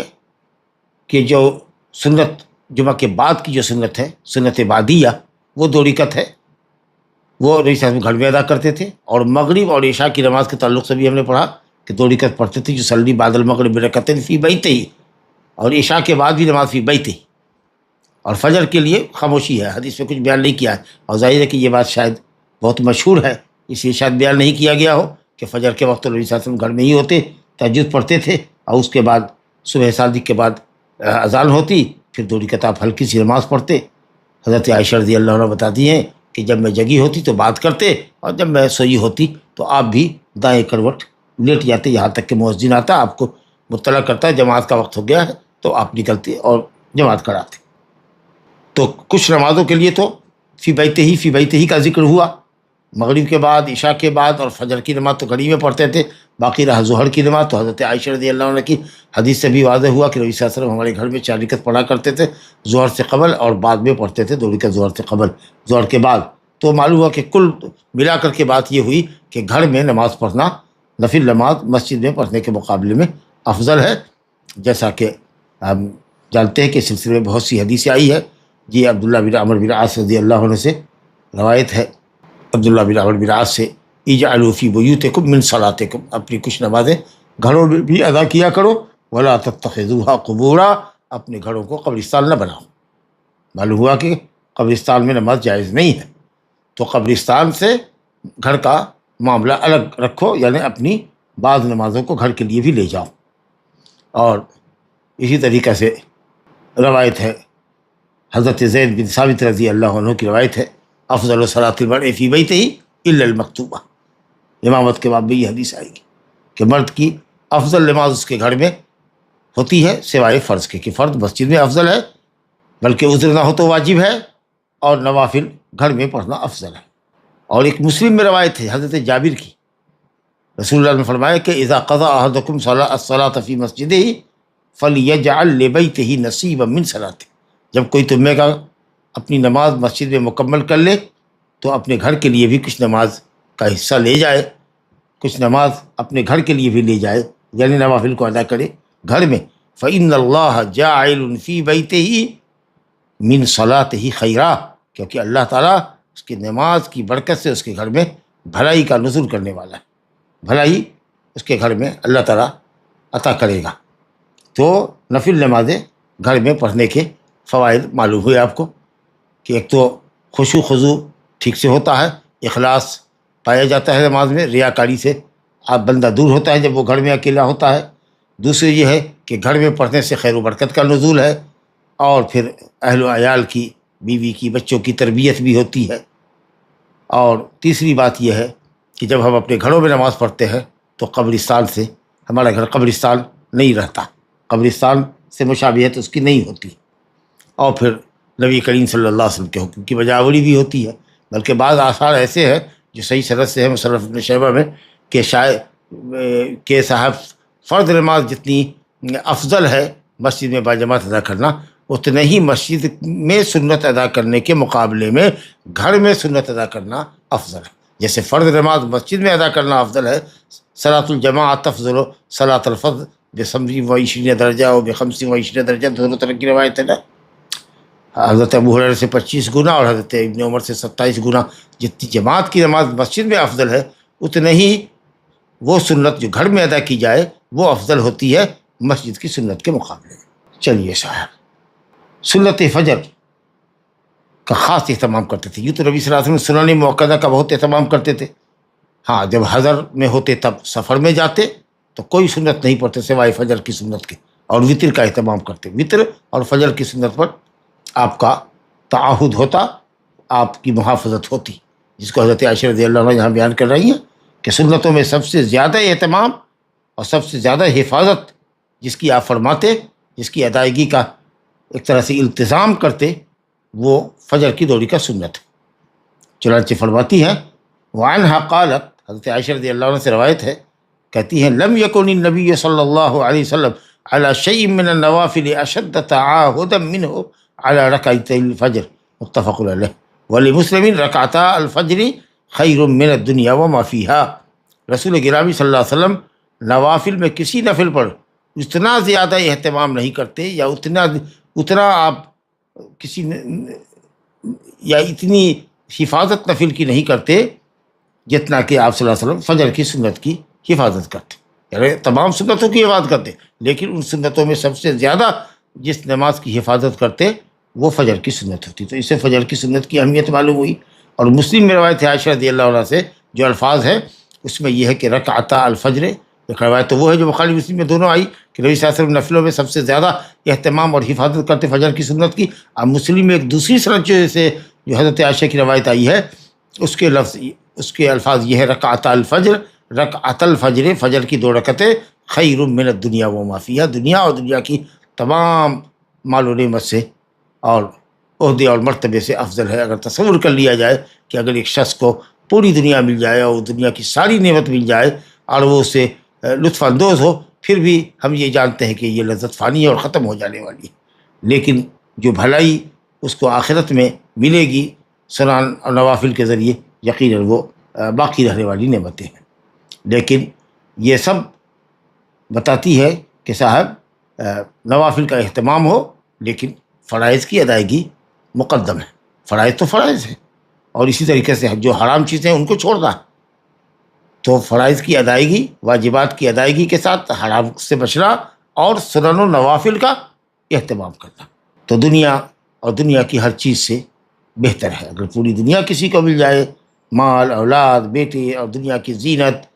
کہ جو سنت، جمعہ کے بعد کی جو سنت ہے، سنت بعدیہ، وہ 2 رکعت ہے، وہ نبی صلی اللہ علیہ وسلم گھر میں ادا کرتے تھے، اور مغرب اور عشاء کی نماز کے تعلق سے بھی ہم نے پڑھا کہ 2 رکعت پڑھتے تھے، جو صلی بعد المغرب رکعتین فی بیتہ، اور عشاء کے بعد بھی نماز فی بیتہ، اور فجر کے لیے خاموشی ہے، حدیث میں کچھ بیان نہیں کیا ہے، اور ظاہر ہے کہ یہ بات شاید بہت مشہور ہے، اس لیے شاید بیان نہیں کیا گیا ہو کہ فجر کے وقت نبی صلی اللہ علیہ وسلم گھر میں ہی ہوتے، تہجد پڑھتے تھے، اور اس کے بعد صبح صادق کے بعد اذان ہوتی، پھر 2 رکعت آپ ہلکی سی نماز پڑھتے۔ حضرت عائشہ رضی اللہ عنہ بتاتی ہیں کہ جب میں جگی ہوتی تو بات کرتے، اور جب میں سوئی ہوتی تو آپ بھی دائیں کروٹ لیٹ جاتے، یہاں تک کہ مؤذن آتا، آپ کو مطلع کرتا ہے جماعت کا وقت ہو گیا ہے، تو آپ نکلتے اور جماعت کراتے۔ تو کچھ نمازوں کے لیے تو فی بیتہ ہی کا ذکر ہوا، مغرب کے بعد، عشاء کے بعد، اور فجر کی نماز تو گھڑی میں پڑھتے تھے، باقی رہا ظہر کی نماز تو حضرت عائشہ رضی اللہ عنہ کی حدیث سے بھی واضح ہوا کہ نبی صلی اللہ علیہ وسلم ہمارے گھر میں 4 رکعت پڑھا کرتے تھے ظہر سے قبل، اور بعد میں پڑھتے تھے 2 رکعت ظہر سے قبل، ظہر کے بعد۔ تو معلوم ہوا کہ کل ملا کر کے بات یہ ہوئی کہ گھر میں نماز پڑھنا، نفل نماز مسجد میں پڑھنے کے مقابلے میں افضل ہے، جیسا کہ ہم جانتے ہیں کہ اس سلسلے میں بہت سی حدیثیں آئی ہے۔ جی عبداللہ بن عمرو بن عاص رضی اللہ عنہ سے روایت ہے، عبداللہ بن عمرو بن عاص سے، اجعلوا فی بیوتکم من صلاتکم، اپنی کچھ نمازیں گھروں میں بھی ادا کیا کرو، ولا تتخذوها قبورا، اپنے گھروں کو قبرستان نہ بناؤ۔ معلوم ہوا کہ قبرستان میں نماز جائز نہیں ہے، تو قبرستان سے گھر کا معاملہ الگ رکھو، یعنی اپنی بعض نمازوں کو گھر کے لیے بھی لے جاؤ۔ اور اسی طریقے سے روایت ہے، حضرت زید بن ثابت رضی اللہ عنہ کی روایت ہے، افضل صلاۃ المرء فی بیتہ الا المکتوبہ، امامت کے بعد بھی یہ حدیث آئے گی کہ مرد کی افضل نماز اس کے گھر میں ہوتی ہے سوائے فرض کے، کہ فرض مسجد میں افضل ہے، بلکہ عذر نہ ہو تو واجب ہے، اور نوافل گھر میں پڑھنا افضل ہے۔ اور ایک مسلم میں روایت ہے حضرت جابر کی، رسول اللہ نے فرمایا کہ اذا قضى احدکم الصلاۃ فی مسجدہ فلیجعل لبیتہ نصیبا من صلاتہ، جب کوئی تمہیں کا اپنی نماز مسجد میں مکمل کر لے تو اپنے گھر کے لیے بھی کچھ نماز کا حصہ لے جائے، کچھ نماز اپنے گھر کے لیے بھی لے جائے، یعنی نوافل کو ادا کرے گھر میں۔ فإن اللہ جاعل فی بیتہ من صلاتہ خیرا، کیونکہ اللہ تعالیٰ اس کی نماز کی برکت سے اس کے گھر میں بھلائی کا نزول کرنے والا ہے، بھلائی اس کے گھر میں اللہ تعالیٰ عطا کرے گا۔ تو نفل نمازیں گھر میں پڑھنے کے فوائد معلوم ہوئے آپ کو، کہ ایک تو خشوع خضوع ٹھیک سے ہوتا ہے، اخلاص پایا جاتا ہے نماز میں، ریاکاری سے آپ بندہ دور ہوتا ہے جب وہ گھر میں اکیلا ہوتا ہے۔ دوسری یہ ہے کہ گھر میں پڑھنے سے خیر و برکت کا نزول ہے، اور پھر اہل و عیال کی، بیوی کی، بچوں کی تربیت بھی ہوتی ہے۔ اور تیسری بات یہ ہے کہ جب ہم اپنے گھروں میں نماز پڑھتے ہیں تو قبرستان سے، ہمارا گھر قبرستان نہیں رہتا، قبرستان سے مشابہت اس کی نہیں ہوتی، اور پھر نبی کریم صلی اللہ علیہ وسلم کے حکم کی بجاوری بھی ہوتی ہے۔ بلکہ بعض آثار ایسے ہیں جو صحیح سند سے ہے مصنف ابن شیبہ میں، کہ شاید کہ صاحب فرض نماز جتنی افضل ہے مسجد میں باجماعت ادا کرنا، اتنا ہی مسجد میں سنت ادا کرنے کے مقابلے میں گھر میں سنت ادا کرنا افضل ہے. جیسے فرض نماز مسجد میں ادا کرنا افضل ہے، صلاۃ الجماعت افضل و صلاۃ الفرض ب25 درجہ و ب25 درجہ، دونوں طرح کی روایت ہے نا. حضرت ابو ہریرہ سے 25 گنا اور حضرت ابن عمر سے 27 گنا. جتنی جماعت کی نماز مسجد میں افضل ہے، اتنا ہی وہ سنت جو گھر میں ادا کی جائے وہ افضل ہوتی ہے مسجد کی سنت کے مقابلے میں. چلیے صاحب، سنت فجر کا خاص اہتمام کرتے تھے. یوں تو نبی صلی اللہ علیہ وسلم سنن مؤکدہ کا بہت اہتمام کرتے تھے. ہاں، جب حضر میں ہوتے تب سفر میں جاتے تو کوئی سنت نہیں پڑھتے سوائے فجر کی سنت کے، اور وطر کا اہتمام کرتے. وطر اور فجر کی سنت پر آپ کا تعاہد ہوتا، آپ کی محافظت ہوتی، جس کو حضرت عائشہ رضی اللہ عنہ یہاں بیان کر رہی ہیں کہ سنتوں میں سب سے زیادہ اہتمام اور سب سے زیادہ حفاظت جس کی آپ فرماتے، جس کی ادائیگی کا ایک طرح سے التزام کرتے، وہ فجر کی دوڑی کا سنت ہے. چنانچہ فرماتی ہیں وعنہا قالت، حضرت عائشہ رضی اللہ عنہ سے روایت ہے، کہتی ہیں لم یکن النبی صلی اللہ علیہ وسلم علی شیء من النوافل اشد تعاہدا منہ علی رکعتي الفجر، متفق علیہ. ولمسلم رکعتا الفجر خیر من الدنیا وما فیہا. رسول گرامی صلی اللہ علیہ وسلم نوافل میں کسی نفل پر اتنا زیادہ اہتمام نہیں کرتے، یا اتنا آپ کسی یا اتنی حفاظت نفل کی نہیں کرتے جتنا کہ آپ صلی اللہ علیہ وسلم فجر کی سنت کی حفاظت کرتے. یعنی تمام سنتوں کی حفاظت کرتے، لیکن ان سنتوں میں سب سے زیادہ جس نماز کی حفاظت کرتے وہ فجر کی سنت ہوتی. تو اس سے فجر کی سنت کی اہمیت معلوم ہوئی. اور مسلم میں روایت ہے عائشہ رضی اللہ عنہ سے جو الفاظ ہے اس میں یہ ہے کہ رکعتا الفجر. ایک روایت تو وہ ہے جو بخاری مسلم میں دونوں آئی کہ نبی صلی اللہ علیہ وسلم نفلوں میں سب سے زیادہ اہتمام اور حفاظت کرتے فجر کی سنت کی. اب مسلم میں ایک دوسری سند سے جو حضرت عائشہ کی روایت آئی ہے اس کے الفاظ یہ ہے رکعتا الفجر، رکعت الفجر، فجر کی 2 رکعتیں خیر من الدنیا وما فیہا، دنیا اور دنیا کی تمام مال و نعمت سے اور عہدے اور مرتبے سے افضل ہے. اگر تصور کر لیا جائے کہ اگر ایک شخص کو پوری دنیا مل جائے اور دنیا کی ساری نعمت مل جائے اور وہ اس سے لطف اندوز ہو، پھر بھی ہم یہ جانتے ہیں کہ یہ لذت فانی ہے اور ختم ہو جانے والی ہے. لیکن جو بھلائی اس کو آخرت میں ملے گی سنن اور نوافل کے ذریعے، یقیناً وہ باقی رہنے والی نعمتیں ہیں. لیکن یہ سب بتاتی ہے کہ صاحب نوافل کا اہتمام ہو، لیکن فرائض کی ادائیگی مقدم ہے. فرائض تو فرائض ہے، اور اسی طریقے سے جو حرام چیزیں ہیں ان کو چھوڑنا ہے. تو فرائض کی ادائیگی، واجبات کی ادائیگی کے ساتھ حرام سے بچنا اور سنن و نوافل کا اہتمام کرنا. تو دنیا اور دنیا کی ہر چیز سے بہتر ہے. اگر پوری دنیا کسی کو مل جائے، مال، اولاد، بیٹے اور دنیا کی زینت،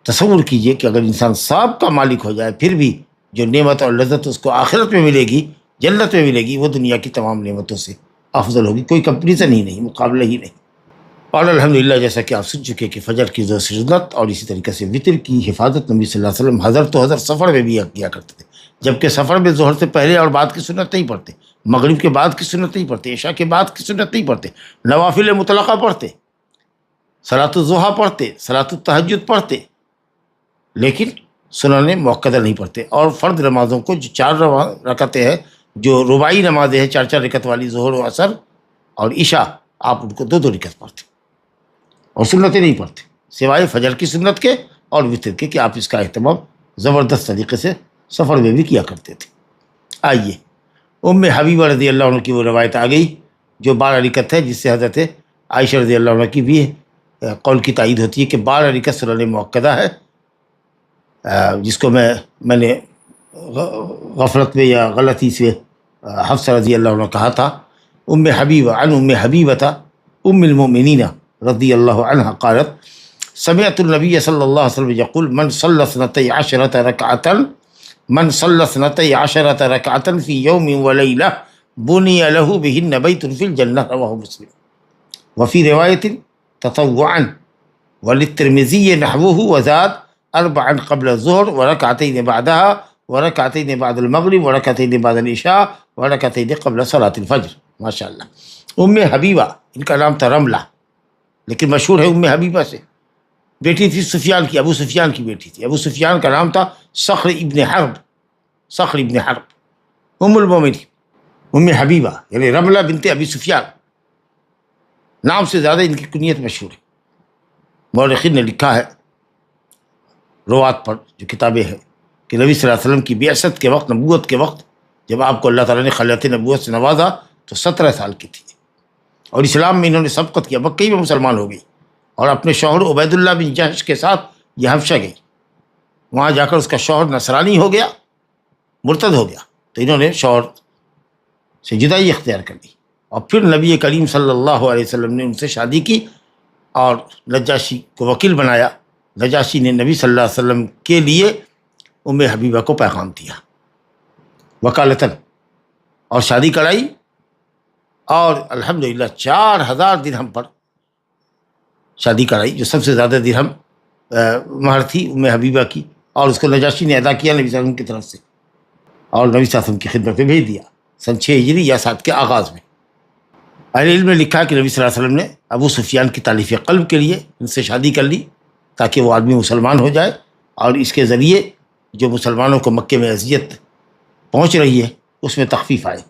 تصور کیجئے کہ اگر انسان سب کا مالک ہو جائے پھر بھی جو نعمت اور لذت اس کو آخرت میں ملے گی، جنت میں ملے گی، وہ دنیا کی تمام نعمتوں سے افضل ہوگی. کوئی کمپریزن ہی نہیں، مقابلہ ہی نہیں. اور الحمدللہ جیسا کہ آپ سن چکے کہ فجر کی سنت اور اسی طریقے سے وطر کی حفاظت نبی صلی اللہ علیہ وسلم حضر سفر میں بھی کیا کرتے تھے. جبکہ سفر میں ظہر سے پہلے اور بعد کی سنت نہیں پڑھتے، مغرب کے بعد کی سنت نہیں پڑھتے، عشاء کے بعد کی سنت نہیں پڑھتے، نوافل مطلقہ پڑھتے، صلاۃ الضحیٰ پڑھتے، صلاۃ التہجد پڑھتے، لیکن سنن مؤکدہ نہیں پڑھتے. اور فرض نمازوں کو جو 4 رکعتیں ہیں، جو رباعی نمازیں ہیں 4 رکعت والی، ظہر و عصر اور عشاء، آپ ان کو 2 رکعت پڑھتے اور سنتیں نہیں پڑھتے سوائے فجر کی سنت کے اور وطر کے، کہ آپ اس کا اہتمام زبردست طریقے سے سفر میں بھی کیا کرتے تھے. آئیے ام حبیبہ رضی اللہ عنہ کی وہ روایت آ گئی جو 12 رکعت ہے، جس سے حضرت عائشہ رضی اللہ عنہ کی بھی قول کی تائید ہوتی ہے کہ 12 رکعت سنن مؤکدہ ہے، جس کو میں نے غفلت میں یا غلطی سے حفصہ رضی اللہ عنہ کہا تھا. ام حبیبہ عن ام حبیبہ ام المؤمنین رضی اللہ عنہ قالت سمعت النبی صلی اللہ علیہ وسلم یقول من صلی 12 رکعۃ من صلی 12 رکعۃ فی یوم ولیلہ بنی له بہن بیت فی الجنہ، رواہ مسلم. وفی روایت تطوعا وللترمذی نحوه وزاد 4 قبل الظہر ورکعتین بعدها ورکعتین بعد المغرب ورکعتین بعد العشاء ورکعتین قبل صلاۃ الفجر. ماشاء اللہ. ام حبیبہ، ان کا نام تھا رملہ، لیکن مشہور ہے ام حبیبہ سے. بیٹی تھی سفیان کی، ابو سفیان کی بیٹی تھی. ابو سفیان کا نام تھا صخر ابن حرب. ام المومنین ام حبیبہ یعنی رملہ بنت ابی سفیان، نام سے زیادہ ان کی کنیت مشہور ہے۔ مورخین نے لکھا ہے روات پر جو کتابیں ہیں کہ نبی صلی اللہ علیہ وسلم کی بعثت کے وقت، نبوت کے وقت، جب آپ کو اللہ تعالیٰ نے خلعت نبوت سے نوازا تو 17 سال کی تھی، اور اسلام میں انہوں نے سبقت کیا، مکہ میں مسلمان ہو گئی، اور اپنے شوہر عبید اللہ بن جحش کے ساتھ یہ حبشہ گئی۔ وہاں جا کر اس کا شوہر نصرانی ہو گیا، مرتد ہو گیا، تو انہوں نے شوہر سے جدائی اختیار کر لی، اور پھر نبی کریم صلی اللہ علیہ وسلم نے ان سے شادی کی اور نجاشی کو وکیل بنایا۔ نجاشی نے نبی صلی اللہ علیہ وسلم کے لیے ام حبیبہ کو پیغام دیا وکالتاً، اور شادی کرائی، اور الحمدللہ 4000 درہم پر شادی کرائی، جو سب سے زیادہ درہم مہر تھی ام حبیبہ کی، اور اس کو نجاشی نے ادا کیا نبی صلی اللہ علیہ وسلم کی طرف سے، اور نبی صلی اللہ علیہ وسلم کی خدمت میں بھیج دیا سن 6 ہجری یا 7 کے آغاز میں۔ اہل علم نے لکھا کہ نبی صلی اللہ علیہ وسلم نے ابو سفیان کی تالیف قلب کے لیے ان سے شادی کر لی تاکہ وہ آدمی مسلمان ہو جائے، اور اس کے ذریعے جو مسلمانوں کو مکے میں اذیت پہنچ رہی ہے اس میں تخفیف آئے۔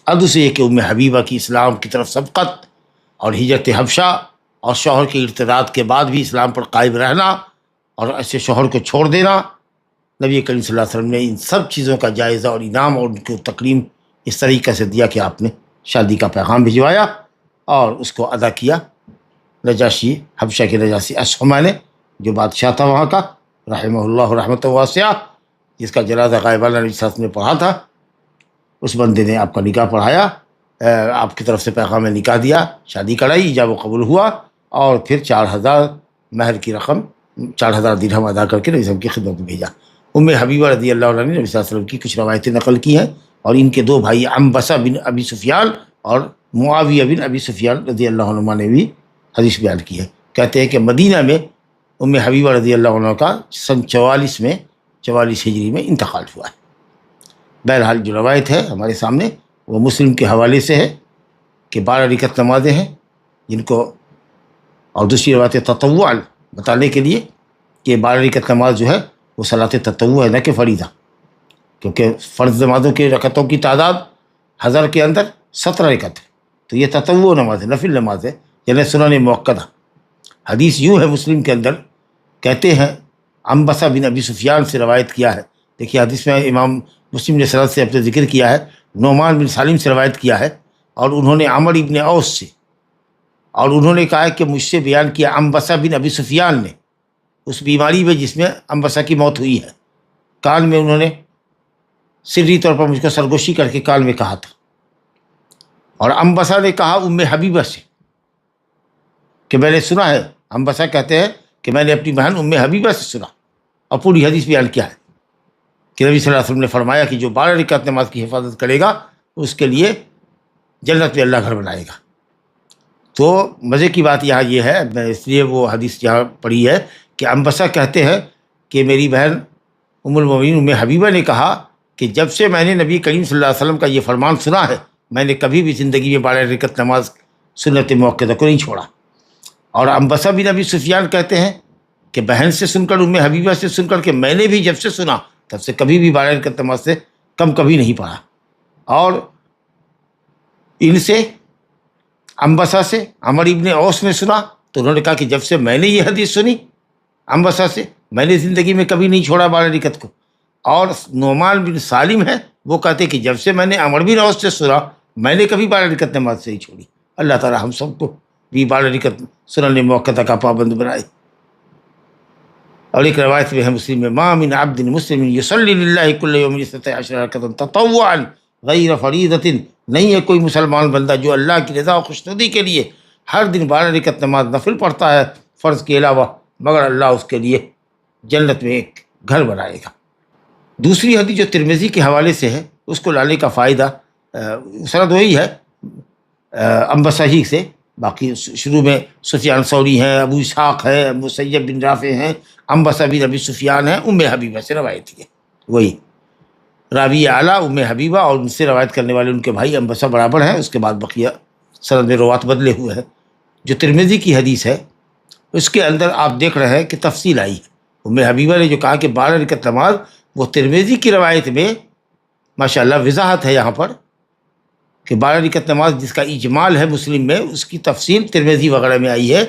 اب اسے یہ کہ ام حبیبہ کی اسلام کی طرف سبقت اور ہجرت حبشہ اور شوہر کے ارتداد کے بعد بھی اسلام پر قائم رہنا اور ایسے شوہر کو چھوڑ دینا، نبی کریم صلی اللہ علیہ وسلم نے ان سب چیزوں کا جائزہ اور انعام اور ان کو تکریم اس طریقے سے دیا کہ آپ نے شادی کا پیغام بھجوایا اور اس کو ادا کیا۔ نجاشی، حبشہ کے نجاشی اشہما نے، جو بادشاہ تھا وہاں کا رحمہ اللہ رحمۃ واسعہ، جس کا جنازہ غائبانہ نبی صلی اللہ علیہ وسلم نے پڑھا تھا، اس بندے نے آپ کا نکاح پڑھایا، آپ کی طرف سے پیغام نکاح دیا، شادی کرائی، ایجاب و قبول ہوا، اور پھر 4000 مہر کی رقم 4000 درہم ادا کر کے نبی صلی اللہ علیہ وسلم کی خدمت میں بھیجا۔ ام حبیبہ رضی اللہ عنہ نے نبی صلی اللہ علیہ وسلم کی کچھ روایتیں نقل کی ہیں، اور ان کے 2 بھائی عنبسہ بن ابی سفیان اور معاویہ بن ابی سفیان رضی اللہ عنہما نے بھی حدیث بیان کی ہے۔ کہتے ہیں کہ مدینہ میں ام حبیبہ رضی اللہ عنہ کا سن 44 ہجری میں انتقال ہوا ہے۔ بہرحال جو روایت ہے ہمارے سامنے وہ مسلم کے حوالے سے ہے کہ 12 رکعت نمازیں ہیں جن کو، اور دوسری روایت تطوع بتانے کے لیے کہ 12 رکعت نماز جو ہے وہ صلاۃ تطوع ہے، نہ کہ فریضہ، کیونکہ فرض نمازوں کے رکعتوں کی تعداد 1000 کے اندر 17 رکعت ہے، تو یہ تطوع نماز ہے، نفل نماز ہے، یعنی سنن مؤکدہ۔ حدیث یوں ہے مسلم کے اندر، کہتے ہیں عنبسہ بن ابی سفیان سے روایت کیا ہے، دیکھیے حدیث میں امام مسلم نے سند سے اپنے ذکر کیا ہے، نعمان بن سالم سے روایت کیا ہے، اور انہوں نے عمر ابن اوس سے، اور انہوں نے کہا کہ مجھ سے بیان کیا عنبسہ بن ابی سفیان نے اس بیماری میں جس میں عنبسہ کی موت ہوئی ہے، کان میں انہوں نے سری طور پر مجھ کو سرگوشی کر کے کان میں کہا تھا، اور عنبسہ نے کہا ام حبیبہ سے کہ میں نے سنا ہے، عنبسہ کہتے ہیں کہ میں نے اپنی بہن ام حبیبہ سے سنا، اور پوری حدیث بیان کیا ہے کہ نبی صلی اللہ علیہ وسلم نے فرمایا کہ جو 12 رکعت نماز کی حفاظت کرے گا اس کے لیے جنت میں اللہ گھر بنائے گا۔ تو مزے کی بات یہاں یہ ہے، میں اس لیے وہ حدیث یہاں پڑھی ہے کہ عنبسہ کہتے ہیں کہ میری بہن ام المومنین ام حبیبہ نے کہا کہ جب سے میں نے نبی کریم صلی اللہ علیہ وسلم کا یہ فرمان سنا ہے، میں نے کبھی بھی زندگی میں 12 رکعت نماز سنت مؤکدہ کو نہیں چھوڑا۔ اور عنبسہ بن ابی سفیان کہتے ہیں کہ بہن سے سن کر، ام حبیبہ سے سن کر، کہ میں نے بھی جب سے سنا تب سے کبھی بھی 12 رکعت نماز سے کم کبھی نہیں پڑھا۔ اور ان سے عنبسہ سے عمر ابن اوس نے سنا تو انہوں نے کہا کہ جب سے میں نے یہ حدیث سنی عنبسہ سے، میں نے زندگی میں کبھی نہیں چھوڑا 12 رکعت کو۔ اور نعمان بن سالم ہے، وہ کہتے کہ جب سے میں نے عمر بن اوس سے سنا میں نے کبھی 12 رکعت نماز سے ہی چھوڑی۔ اللہ تعالی ہم سب کو بھی 12 رکعت سنن مؤکدہ کا پابند بنائے۔ اور ایک روایت میں ہے مسلم میں، ما من عبد مسلم یصلی للہ کل یوم 12 رکعۃ تطوعا غیر فریضۃ، نہیں ہے کوئی مسلمان بندہ جو اللہ کی رضا و خوشنودی کے لیے ہر دن 12 رکعت نماز نفل پڑھتا ہے فرض کے علاوہ، مگر اللہ اس کے لیے جنت میں ایک گھر بنائے گا۔ دوسری حدیث جو ترمذی کے حوالے سے ہے، اس کو لانے کا فائدہ سند وہی ہے عنبسہ ہی سے، باقی شروع میں سفیان ثوری ہیں، ابو اسحاق ہے، مسیب بن رافع ہیں، عنبسہ بن ابی سفیان ہیں، ام حبیبہ سے روایت ہے، وہی راوی اعلیٰ ام حبیبہ اور ان سے روایت کرنے والے ان کے بھائی عنبسہ برابر ہیں، اس کے بعد بقیہ سند میں روات بدلے ہوئے ہیں۔ جو ترمذی کی حدیث ہے اس کے اندر آپ دیکھ رہے ہیں کہ تفصیل آئی ہے۔ ام حبیبہ نے جو کہا کہ 12 رکعت نماز، وہ ترمذی کی روایت میں ماشاءاللہ وضاحت ہے یہاں پر کہ 12 رکعت نماز جس کا اجمال ہے مسلم میں، اس کی تفصیل ترمذی وغیرہ میں آئی ہے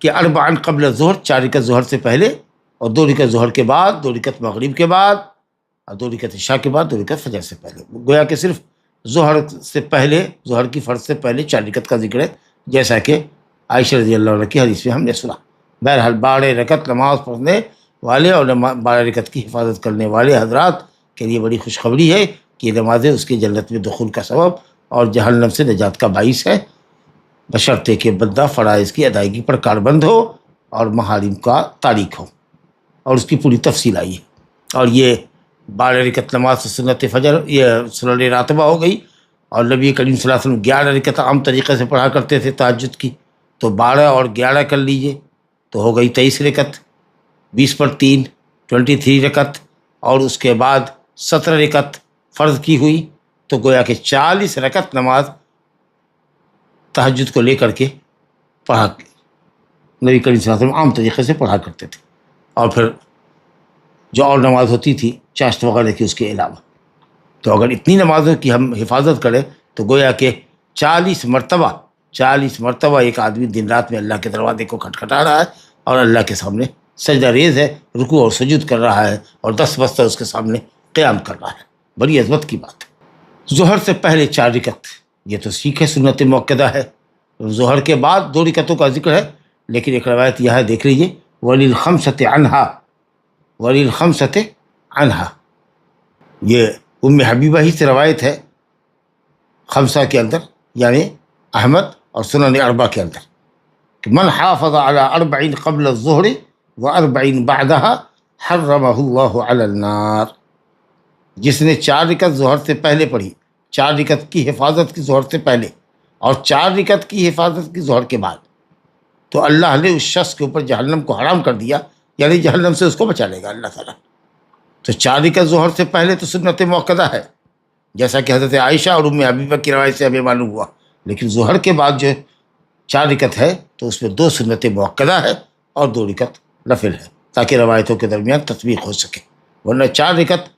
کہ 4 قبل الظہر، 4 رکعت ظہر سے پہلے، اور 2 رکعت ظہر کے بعد، 2 رکعت مغرب کے بعد، اور 2 رکعت عشاء کے بعد، 2 رکعت فجر سے پہلے. گویا کہ صرف ظہر سے پہلے، ظہر کی فرض سے پہلے 4 رکعت کا ذکر ہے، جیسا کہ عائشہ رضی اللہ عنہ کی حدیث میں ہم نے سنا. بہرحال 12 رکعت نماز پڑھنے والے اور 12 رکعت کی حفاظت کرنے والے حضرات کے لیے بڑی خوشخبری ہے کہ یہ نمازیں اس کی جنت میں دخول کا سبب اور جہنم سے نجات کا باعث ہے، بشرطے کہ بندہ فرائض کی ادائیگی پر کاربند ہو اور محارم کا تاریک ہو. اور اس کی پوری تفصیل آئی ہے. اور یہ 12 رکعت نماز سے سنت فجر، یہ سنن راتبہ ہو گئی. اور نبی کریم صلی اللہ علیہ وسلم 11 رکعت عام طریقے سے پڑھا کرتے تھے تہجد کی، تو 12 اور 11 کر لیجئے تو ہو گئی 23 رکعت، 20 پر 3 23 رکعت، اور اس کے بعد 17 رکعت فرض کی ہوئی، تو گویا کہ 40 رکعت نماز تہجد کو لے کر کے پڑھا، نبی کریم صلی اللہ علیہ وسلم عام طریقے سے پڑھا کرتے تھے. اور پھر جو اور نماز ہوتی تھی چاشت وغیرہ کی اس کے علاوہ. تو اگر اتنی نمازوں کی ہم حفاظت کریں تو گویا کہ 40 مرتبہ ایک آدمی دن رات میں اللہ کے دروازے کو کھٹکھٹا رہا ہے اور اللہ کے سامنے سجدہ ریز ہے، رکوع اور سجود کر رہا ہے، اور 10 بستہ اس کے سامنے قیام کر رہا ہے. بڑی عظمت کی بات ہے. ظہر سے پہلے 4 رکعت، یہ تو ٹھیک ہے، سنت موقدہ ہے. ظہر کے بعد 2 رکعتوں کا ذکر ہے، لیکن ایک روایت یہ ہے، دیکھ لیجیے، وَلِلْخَمْسَةِ عَنْهَا، یہ ام حبیبہ ہی سے روایت ہے، خمسہ کے اندر یعنی احمد اور سنن اربع کے اندر، کہ من حافظ على 40 قبل الظہر و40 بعدها حرمہ اللہ علی النار. جس نے 4 رکعت ظہر سے پہلے پڑھی، 4 رکعت کی حفاظت کی ظہر سے پہلے اور 4 رکعت کی حفاظت کی ظہر کے بعد، تو اللہ نے اس شخص کے اوپر جہنم کو حرام کر دیا، یعنی جہنم سے اس کو بچا لے گا اللہ تعالیٰ. تو 4 رکعت ظہر سے پہلے تو سنت موقدہ ہے، جیسا کہ حضرت عائشہ اور ام حبیبہ کی روایت سے ہمیں معلوم ہوا. لیکن ظہر کے بعد جو 4 رکعت ہے تو اس میں 2 سنت موقدہ ہے اور 2 رکعت نفل ہے، تاکہ روایتوں کے درمیان تطبیق ہو سکے. ورنہ 4 رکعت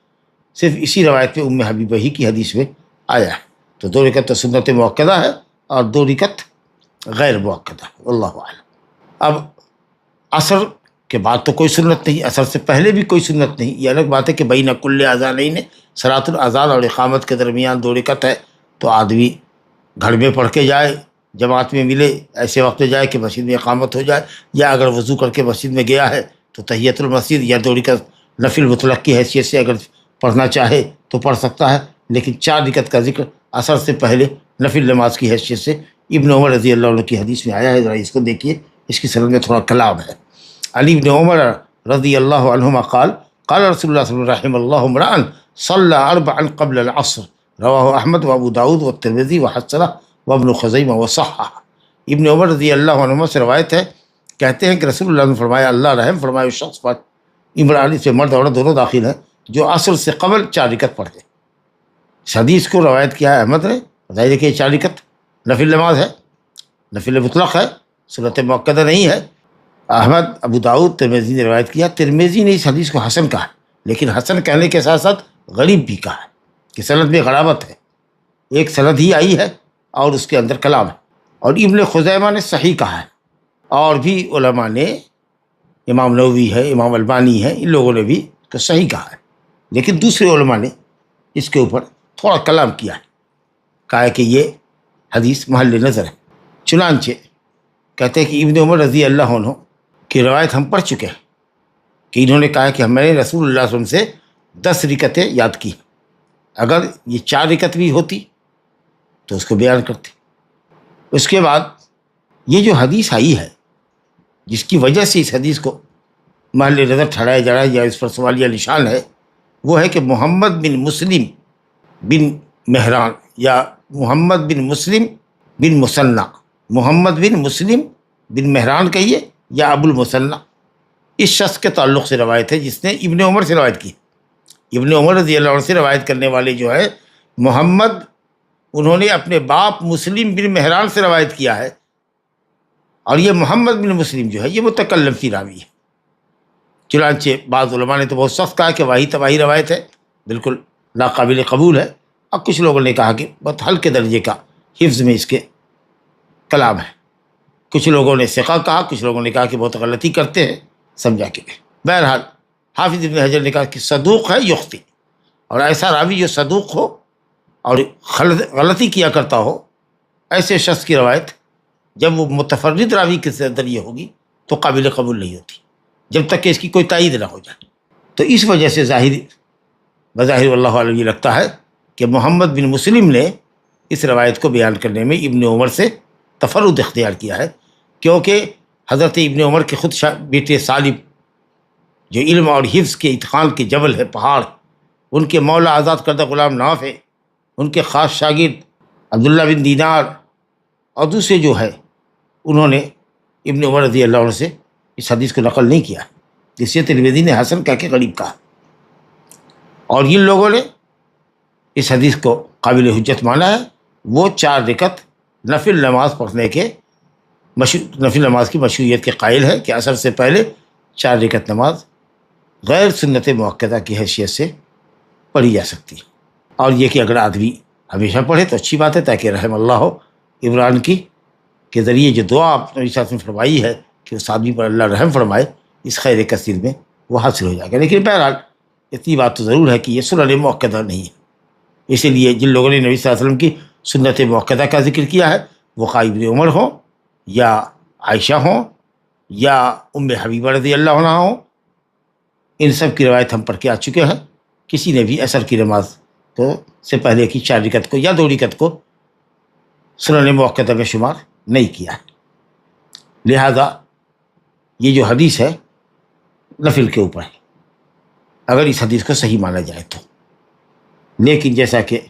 صرف اسی روایت پہ ام حبیبہ ہی کی حدیث میں آیا ہے. تو 2 رکعت تو سنت موقدہ ہے اور 2 رکعت غیر موقدہ ہے، واللہ اعلم. اب عصر کے بعد تو کوئی سنت نہیں، عصر سے پہلے بھی کوئی سنت نہیں. یہ الگ بات ہے کہ بین کل اذانین، صلاۃ الاذان اور اقامت کے درمیان 2 رکعت ہے، تو آدمی گھر میں پڑھ کے جائے، جماعت میں ملے، ایسے وقت میں جائے کہ مسجد میں اقامت ہو جائے، یا اگر وضو کر کے مسجد میں گیا ہے تو تحیۃ المسجد یا 2 رکعت نفل مطلق کی حیثیت سے اگر پڑھنا چاہے تو پڑھ سکتا ہے. لیکن 4 رکعت کا ذکر عصر سے پہلے نفل نماز کی حیثیت سے ابن عمر رضی اللہ عنہ کی حدیث میں آیا ہے. ذرا اس کو دیکھیے، اس کی سند میں تھوڑا کلام ہے. علی بن عمر رضی اللہ عنہما قال قال رسول اللہ صلی اللہ علیہ وسلم رحم اللہ امرأ صلی 4 قبل العصر، رواہ احمد و ابو داود و ترمذی و حسنہ و ابن خزیمہ و صححہ. ابن عمر رضی اللہ عنہما سے روایت ہے، کہتے ہیں کہ رسول اللہ نے فرمایا، اللہ رحم فرمائے اس شخص پر، عمرانی سے مرد عورت دونوں داخل ہیں، جو عصر سے قبل 4 رکعت پڑھے. اس حدیث کو روایت کیا ہے احمد نے. بتائیے کہ 4 رکعت نفل نماز ہے، نفل مطلق ہے، سنت موقدہ نہیں ہے. احمد، ابو داؤد، ترمذی نے روایت کیا. ترمذی نے اس حدیث کو حسن کہا، لیکن حسن کہنے کے ساتھ ساتھ غریب بھی کہا ہے، کہ سند میں غرابت ہے، ایک سند ہی آئی ہے اور اس کے اندر کلام ہے. اور ابن خزیمہ نے صحیح کہا ہے، اور بھی علماء نے، امام نووی ہے، امام البانی ہے، ان لوگوں نے بھی تو صحیح کہا ہے. لیکن دوسرے علماء نے اس کے اوپر تھوڑا کلام کیا ہے، کہا ہے کہ یہ حدیث محل نظر ہے. چنانچہ کہتے ہیں کہ ابن عمر رضی اللہ عنہ کی روایت ہم پڑھ چکے ہیں کہ انہوں نے کہا کہ میں نے رسول اللہ صلی اللہ علیہ وسلم سے 10 رکعتیں یاد کی، اگر یہ 4 رکعت بھی ہوتی تو اس کو بیان کرتے. اس کے بعد یہ جو حدیث آئی ہے، جس کی وجہ سے اس حدیث کو محل نظر ٹھہرایا جا رہا ہے یا اس پر سوالیہ نشان ہے، وہ ہے کہ محمد بن مسلم بن مہران یا محمد بن مسلم بن مثنى، محمد بن مسلم بن مہران کہیے یا ابو المثنى، اس شخص کے تعلق سے روایت ہے جس نے ابن عمر سے روایت کی. ابن عمر رضی اللہ عنہ سے روایت کرنے والے جو ہے محمد، انہوں نے اپنے باپ مسلم بن مہران سے روایت کیا ہے، اور یہ محمد بن مسلم جو ہے یہ متکلم فی راوی ہے. چنانچہ بعض علماء نے تو بہت سخت کہا کہ واہی تباہی روایت ہے، بالکل ناقابل قبول ہے. اب کچھ لوگوں نے کہا کہ بہت ہلکے درجے کا حفظ میں اس کے کلام ہے، کچھ لوگوں نے ثقہ کہا، کچھ لوگوں نے کہا کہ بہت غلطی کرتے ہیں، سمجھا کہ بہرحال حافظ ابن حجر نے کہا کہ صدوق ہے یخطی، اور ایسا راوی جو صدوق ہو اور غلطی کیا کرتا ہو، ایسے شخص کی روایت جب وہ متفرد راوی کے ذریعے ہوگی تو قابل قبول نہیں ہوتی جب تک کہ اس کی کوئی تائید نہ ہو جائے۔ تو اس وجہ سے بظاہر واللہ عالم یہ لگتا ہے کہ محمد بن مسلم نے اس روایت کو بیان کرنے میں ابن عمر سے تفرد اختیار کیا ہے، کیونکہ حضرت ابن عمر کے خود بیٹے سالم جو علم اور حفظ کے اتقان کے جبل ہے، پہاڑ، ان کے مولا آزاد کردہ غلام نافع، ان کے خاص شاگرد عبداللہ بن دینار اور دوسرے جو ہے، انہوں نے ابن عمر رضی اللہ عنہ سے اس حدیث کو نقل نہیں کیا، جس سے ترمذی نے حسن کہہ کے غریب کہا، اور جن لوگوں نے اس حدیث کو قابل حجت مانا ہے وہ 4 رکعت نفل نماز پڑھنے کے نفل نماز کی مشروعیت کے قائل ہے کہ عصر سے پہلے 4 رکعت نماز غیر سنت مؤکدہ کی حیثیت سے پڑھی جا سکتی ہے، اور یہ کہ اگر آدمی ہمیشہ پڑھے تو اچھی بات ہے، تاکہ رحم اللہ عمران کی کے ذریعے جو دعا آپ نے نبی نے فرمائی ہے کہ اس آدمی پر اللہ رحم فرمائے، اس خیر کثیر میں وہ حاصل ہو جائے گا۔ لیکن بہرحال اتنی بات تو ضرور ہے کہ یہ سنن مؤکدہ نہیں ہے، اسی لیے جن لوگوں نے نبی صلی اللہ علیہ وسلم کی سنت مؤکدہ کا ذکر کیا ہے، وہ خواہ ابن عمر ہوں یا عائشہ ہوں یا ام حبیبہ رضی اللہ عنہا ہوں، ان سب کی روایت ہم پڑھ کے آ چکے ہیں، کسی نے بھی عصر کی نماز کو سے پہلے کی 4 رکعت کو یا 2 رکعت کو سنن مؤکدہ میں شمار نہیں کیا ہے۔ لہذا یہ جو حدیث ہے نفل کے اوپر ہے اگر اس حدیث کو صحیح مانا جائے تو، لیکن جیسا کہ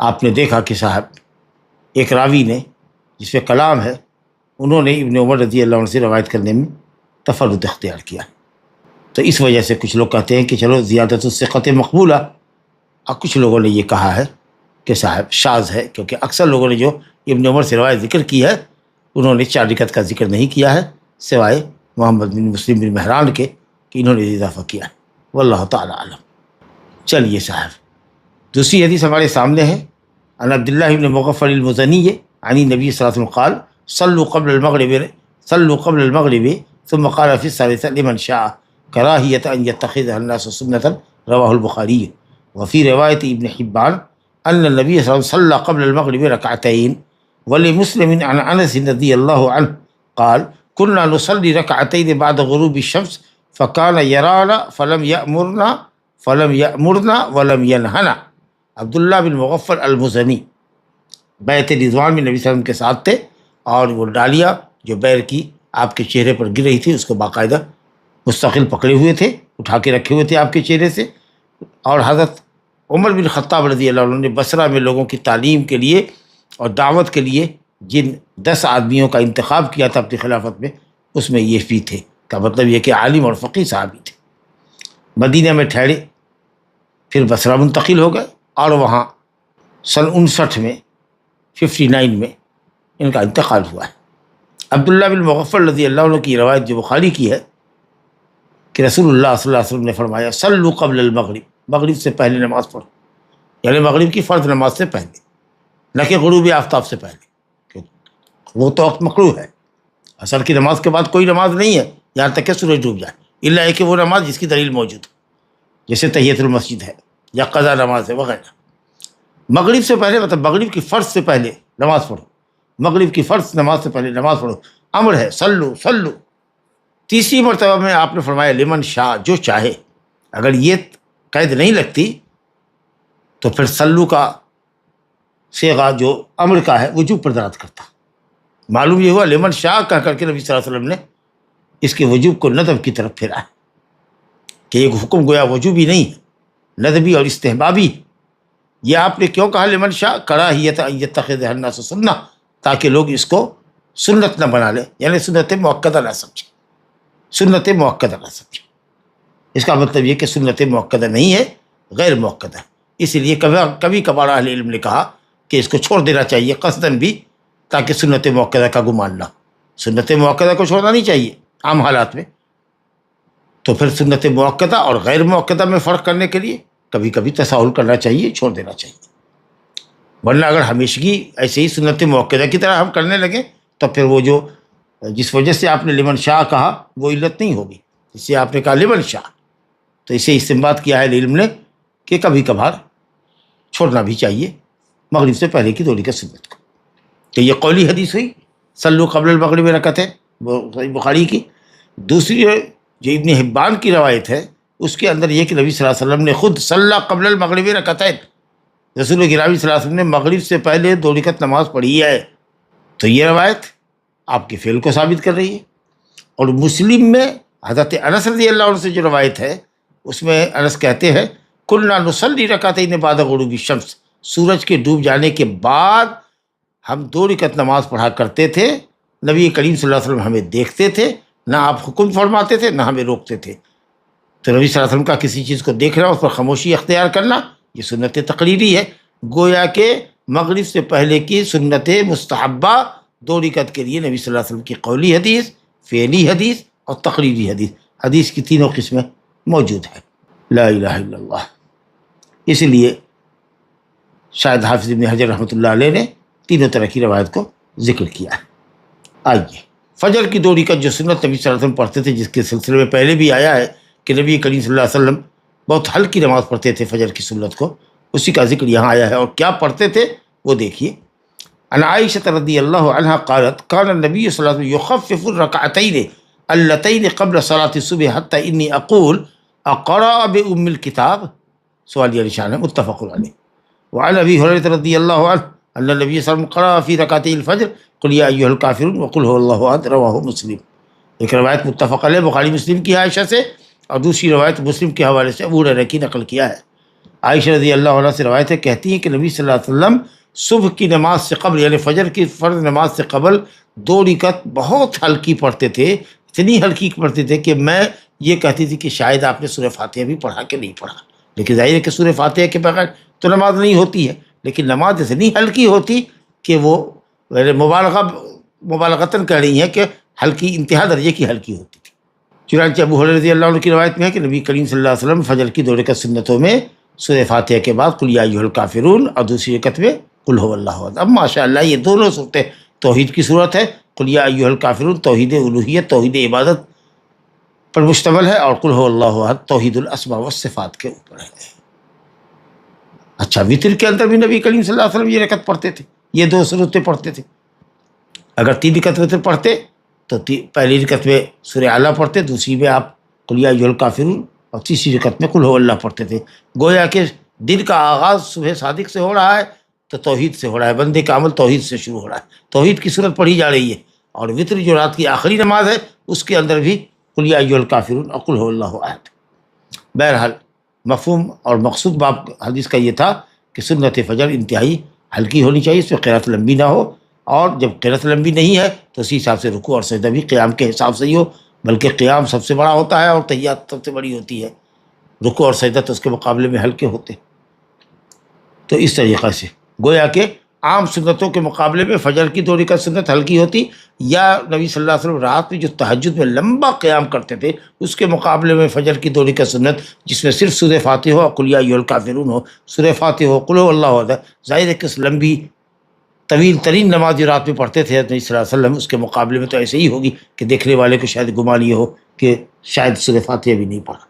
آپ نے دیکھا کہ صاحب ایک راوی نے جس پہ کلام ہے، انہوں نے ابن عمر رضی اللہ عنہ سے روایت کرنے میں تفرد اختیار کیا، تو اس وجہ سے کچھ لوگ کہتے ہیں کہ چلو زیادت الثقۃ مقبولہ، اور کچھ لوگوں نے یہ کہا ہے کہ صاحب شاذ ہے، کیونکہ اکثر لوگوں نے جو ابن عمر سے روایت ذکر کی ہے انہوں نے 4 رکعت کا ذکر نہیں کیا ہے، سوائے محمد بن مسلم بن مہران کے کہ انہوں نے اضافہ کیا ہے، واللہ تعالی عالم۔ چلیے صاحب دوسری حدیث ہمارے سامنے ہے، عن عبداللہ بن مغفل المزنی عن نبی صلی اللہ علیہ وسلم قال صلوا قبل المغرب ثم قال في الثالثة لمن شاء كراهية أن يتخذها الناس سنة، رواه البخاري۔ وفي رواية ابن حبان أن النبي صلى الله عليه وسلم صلى قبل المغرب ركعتين، ولمسلم عن أنس رضي الله عنه قال كنا نصلي ركعتين بعد غروب الشمس فكان يرانا فلم يأمرنا ولم ينهنا۔ عبداللہ بن مغفل المزنی بیعت رضوان میں نبی صلی اللہ علیہ وسلم کے ساتھ تھے، اور وہ ڈالیاں جو بیر کی آپ کے چہرے پر گر رہی تھی اس کو باقاعدہ مستقل پکڑے ہوئے تھے، اٹھا کے رکھے ہوئے تھے آپ کے چہرے سے، اور حضرت عمر بن خطاب رضی اللہ عنہ نے بصرہ میں لوگوں کی تعلیم کے لیے اور دعوت کے لیے جن 10 آدمیوں کا انتخاب کیا تھا اپنی خلافت میں، اس میں یہ بھی تھے، کا مطلب یہ کہ عالم اور فقیہ صحابی تھے۔ مدینہ میں ٹھہرے، پھر بصرہ منتقل ہو گئے، اور وہاں سن 59 میں 59 میں ان کا انتقال ہوا ہے۔ عبداللہ بن مغفل رضی اللہ عنہ کی روایت جو بخاری کی ہے کہ رسول اللہ صلی اللہ علیہ وسلم نے فرمایا صلوا قبل المغرب، مغرب سے پہلے نماز پڑھو، یعنی مغرب کی فرض نماز سے پہلے، نہ کہ غروب آفتاب سے پہلے، وہ تو وقت مکروہ ہے، عصر کی نماز کے بعد کوئی نماز نہیں ہے یہاں تک کہ سورج ڈوب جائے، الا کہ وہ نماز جس کی دلیل موجود ہو، جیسے تحیۃ المسجد ہے یا قضا نماز ہے وغیرہ۔ مغرب سے پہلے مطلب مغرب کی فرض سے پہلے نماز پڑھو، مغرب کی فرض نماز سے پہلے نماز پڑھو، امر ہے صلو صلو۔ تیسری مرتبہ میں آپ نے فرمایا لمن شاء، جو چاہے، اگر یہ قید نہیں لگتی تو پھر صلو کا صیغہ جو امر کا ہے وجوب پر دلالت کرتا۔ معلوم یہ ہوا لمن شاء کہہ کر کے نبی صلی اللہ علیہ وسلم نے اس کے وجوب کو ندب کی طرف پھیرا ہے کہ یہ حکم گویا وجوبی نہیں ہے، ندبی اور استحبابی۔ یہ آپ نے کیوں کہا لمن شاء؟ کراہیت ان یتخذ الناس سنہ، تاکہ لوگ اس کو سنت نہ بنا لیں، یعنی سنت مؤکدہ نہ سمجھیں، سنت مؤکدہ نہ سمجھیں۔ اس کا مطلب یہ کہ سنت مؤکدہ نہیں ہے، غیر مؤکدہ ہے، اس لیے کبھی کبھار اہل علم نے کہا کہ اس کو چھوڑ دینا چاہیے قصداً بھی، تاکہ سنت مؤکدہ کا گمان نہ ہو۔ سنت مؤکدہ کو چھوڑنا نہیں چاہیے عام حالات میں۔ تو پھر سنت مؤکدہ اور غیر مؤکدہ میں فرق کرنے کے لیے کبھی کبھی تساہل کرنا چاہیے، چھوڑ دینا چاہیے، ورنہ اگر ہمیشگی ایسے ہی سنت موقعہ کی طرح ہم کرنے لگیں تو پھر وہ جو جس وجہ سے آپ نے لمن شاء کہا وہ علت نہیں ہوگی، اس سے آپ نے کہا لمن شاء، تو اسے استنباط کیا ہے علم نے کہ کبھی کبھار چھوڑنا بھی چاہیے مغرب سے پہلے کی 2 رکعت سنت کو۔ تو یہ قولی حدیث ہوئی صلو قبل المغرب رکعتین بخاری کی۔ دوسری جو ابن حبان کی روایت ہے اس کے اندر یہ کہ نبی صلی اللہ علیہ وسلم نے خود صلی قبل المغرب رکعتین، رسول گرامی صلی اللہ علیہ وسلم نے مغرب سے پہلے 2 رکعت نماز پڑھی ہے، تو یہ روایت آپ کے فعل کو ثابت کر رہی ہے۔ اور مسلم میں حضرت انس رضی اللہ عنہ سے جو روایت ہے اس میں انس کہتے ہیں کلنا نصلی رکعتین بعد غروب الشمس، سورج کے ڈوب جانے کے بعد ہم 2 رکعت نماز پڑھا کرتے تھے، نبی کریم صلی اللہ علیہ وسلم ہمیں دیکھتے تھے، نہ آپ حکم فرماتے تھے نہ ہمیں روکتے تھے۔ تو نبی صلی اللہ علیہ وسلم کا کسی چیز کو دیکھنا، اس پر خاموشی اختیار کرنا، یہ سنت تقریری ہے، گویا کہ مغرب سے پہلے کی سنت مستحبہ 2 رکعت کے لیے نبی صلی اللہ علیہ وسلم کی قولی حدیث، فعلی حدیث اور تقریری حدیث، حدیث کی تینوں قسمیں موجود ہیں۔ لا الہ الا اللہ۔ اس لیے شاید حافظ ابن حجر رحمۃ اللہ علیہ نے تینوں طرح کی روایت کو ذکر کیا ہے۔ آئیے فجر کی 2 رکعت جو سنت نبی صلی اللہ علیہ وسلم پڑھتے تھے، جس کے سلسلے میں پہلے بھی آیا ہے کہ نبی کریم صلی اللہ علیہ وسلم بہت ہلکی نماز پڑھتے تھے فجر کی سنت کو، اسی کا ذکر یہاں آیا ہے، اور کیا پڑھتے تھے وہ دیکھیے۔ عن عائشہ رضی اللہ عنہا قالت کان النبی صلی اللہ علیہ وسلم یخفف الرکعتین اللتین قبل صلاة الصبح حتی انی اقول اقرأ بأم الکتاب، سوالیہ نشان ہے، متفق علیہ۔ وعن ابی ہریرہ رضی اللہ عنہ ان النبی صلی اللہ علیہ وسلم قرأ فی رکعتي الفجر قل یا ایھا الکافرون وقل هو اللہ احد، رواہ مسلم۔ ایک روایت متفق علیہ بخاری مسلم کی عائشہ سے، اور دوسری روایت مسلم کے حوالے سے ابو ہریرہ کی نقل کیا ہے۔ عائشہ رضی اللہ عنہ سے روایت ہے، کہتی ہیں کہ نبی صلی اللہ علیہ وسلم صبح کی نماز سے قبل یعنی فجر کی فرض نماز سے قبل 2 رکعت بہت ہلکی پڑھتے تھے، اتنی ہلکی پڑھتے تھے کہ میں یہ کہتی تھی کہ شاید آپ نے سورہ فاتحہ بھی پڑھا کہ نہیں پڑھا، لیکن ظاہر ہے کہ سورہ فاتحہ کے بغیر تو نماز نہیں ہوتی ہے، لیکن نماز اتنی ہلکی ہوتی کہ وہ مبالغتاً کہہ رہی ہیں کہ ہلکی انتہا درجے کی ہلکی ہوتی تھی۔ چنانچہ ابو ہریرہ رضی اللہ عنہ کی روایت میں ہے کہ نبی کریم صلی اللہ علیہ وسلم فجر کی 2 رکعت سنتوں میں سورہ فاتحہ کے بعد قل یا ایھا الکافرون اور دوسری رکعت میں قل هو اللہ احد۔ اب ماشاء اللہ یہ دونوں صورتیں توحید کی صورت ہے، قل یا ایھا الکافرون توحید الوہیت، توحید عبادت پر مشتمل ہے، اور قل هو اللہ احد توحید الاسماء والصفات کے اوپر ہے۔ اچھا وطر کے اندر بھی نبی کریم صلی اللہ علیہ وسلم یہ رکعت پڑھتے تھے، یہ 2 صورتیں پڑھتے تھے۔ اگر 3 رکعت وطر پڑھتے تو پہلی رکعت میں سورہ اعلیٰ پڑھتے، دوسری میں آپ قل یا ایھا الکافرون، اور تیسری رکعت میں قل هو اللہ پڑھتے تھے۔ گویا کہ دن کا آغاز صبح صادق سے ہو رہا ہے تو توحید سے ہو رہا ہے، بندے کا عمل توحید سے شروع ہو رہا ہے، توحید کی صورت پڑھی جا رہی ہے۔ اور وطر جو رات کی آخری نماز ہے اس کے اندر بھی قل یا ایھا الکافرون اور قل هو اللہ احد۔ بہرحال مفہوم اور مقصود باب حدیث کا یہ تھا کہ سنت فجر انتہائی ہلکی ہونی چاہیے، اس میں قرات لمبی نہ ہو، اور جب قرات لمبی نہیں ہے تو اسی حساب سے رکوع اور سجدہ بھی قیام کے حساب سے ہی ہو، بلکہ قیام سب سے بڑا ہوتا ہے اور تحیات سب سے بڑی ہوتی ہے، رکوع اور سجدہ تو اس کے مقابلے میں ہلکے ہوتے۔ تو اس طریقے سے گویا کہ عام سنتوں کے مقابلے میں فجر کی 2 رکعت سنت ہلکی ہوتی، یا نبی صلی اللہ علیہ وسلم رات میں جو تہجد میں لمبا قیام کرتے تھے اس کے مقابلے میں فجر کی 2 رکعت سنت جس میں صرف سورہ فاتحہ ہو، قل یا ایھا الکافرون ہو، سورہ فاتحہ ہو، قل هو اللہ احد، ظاہر ہے کہ اس لمبی طویل ترین نماز جو رات میں پڑھتے تھے نبی صلی اللہ علیہ وسلم، اس کے مقابلے میں تو ایسے ہی ہوگی کہ دیکھنے والے کو شاید گمان یہ ہو کہ شاید سورہ فاتحہ بھی نہیں پڑھا۔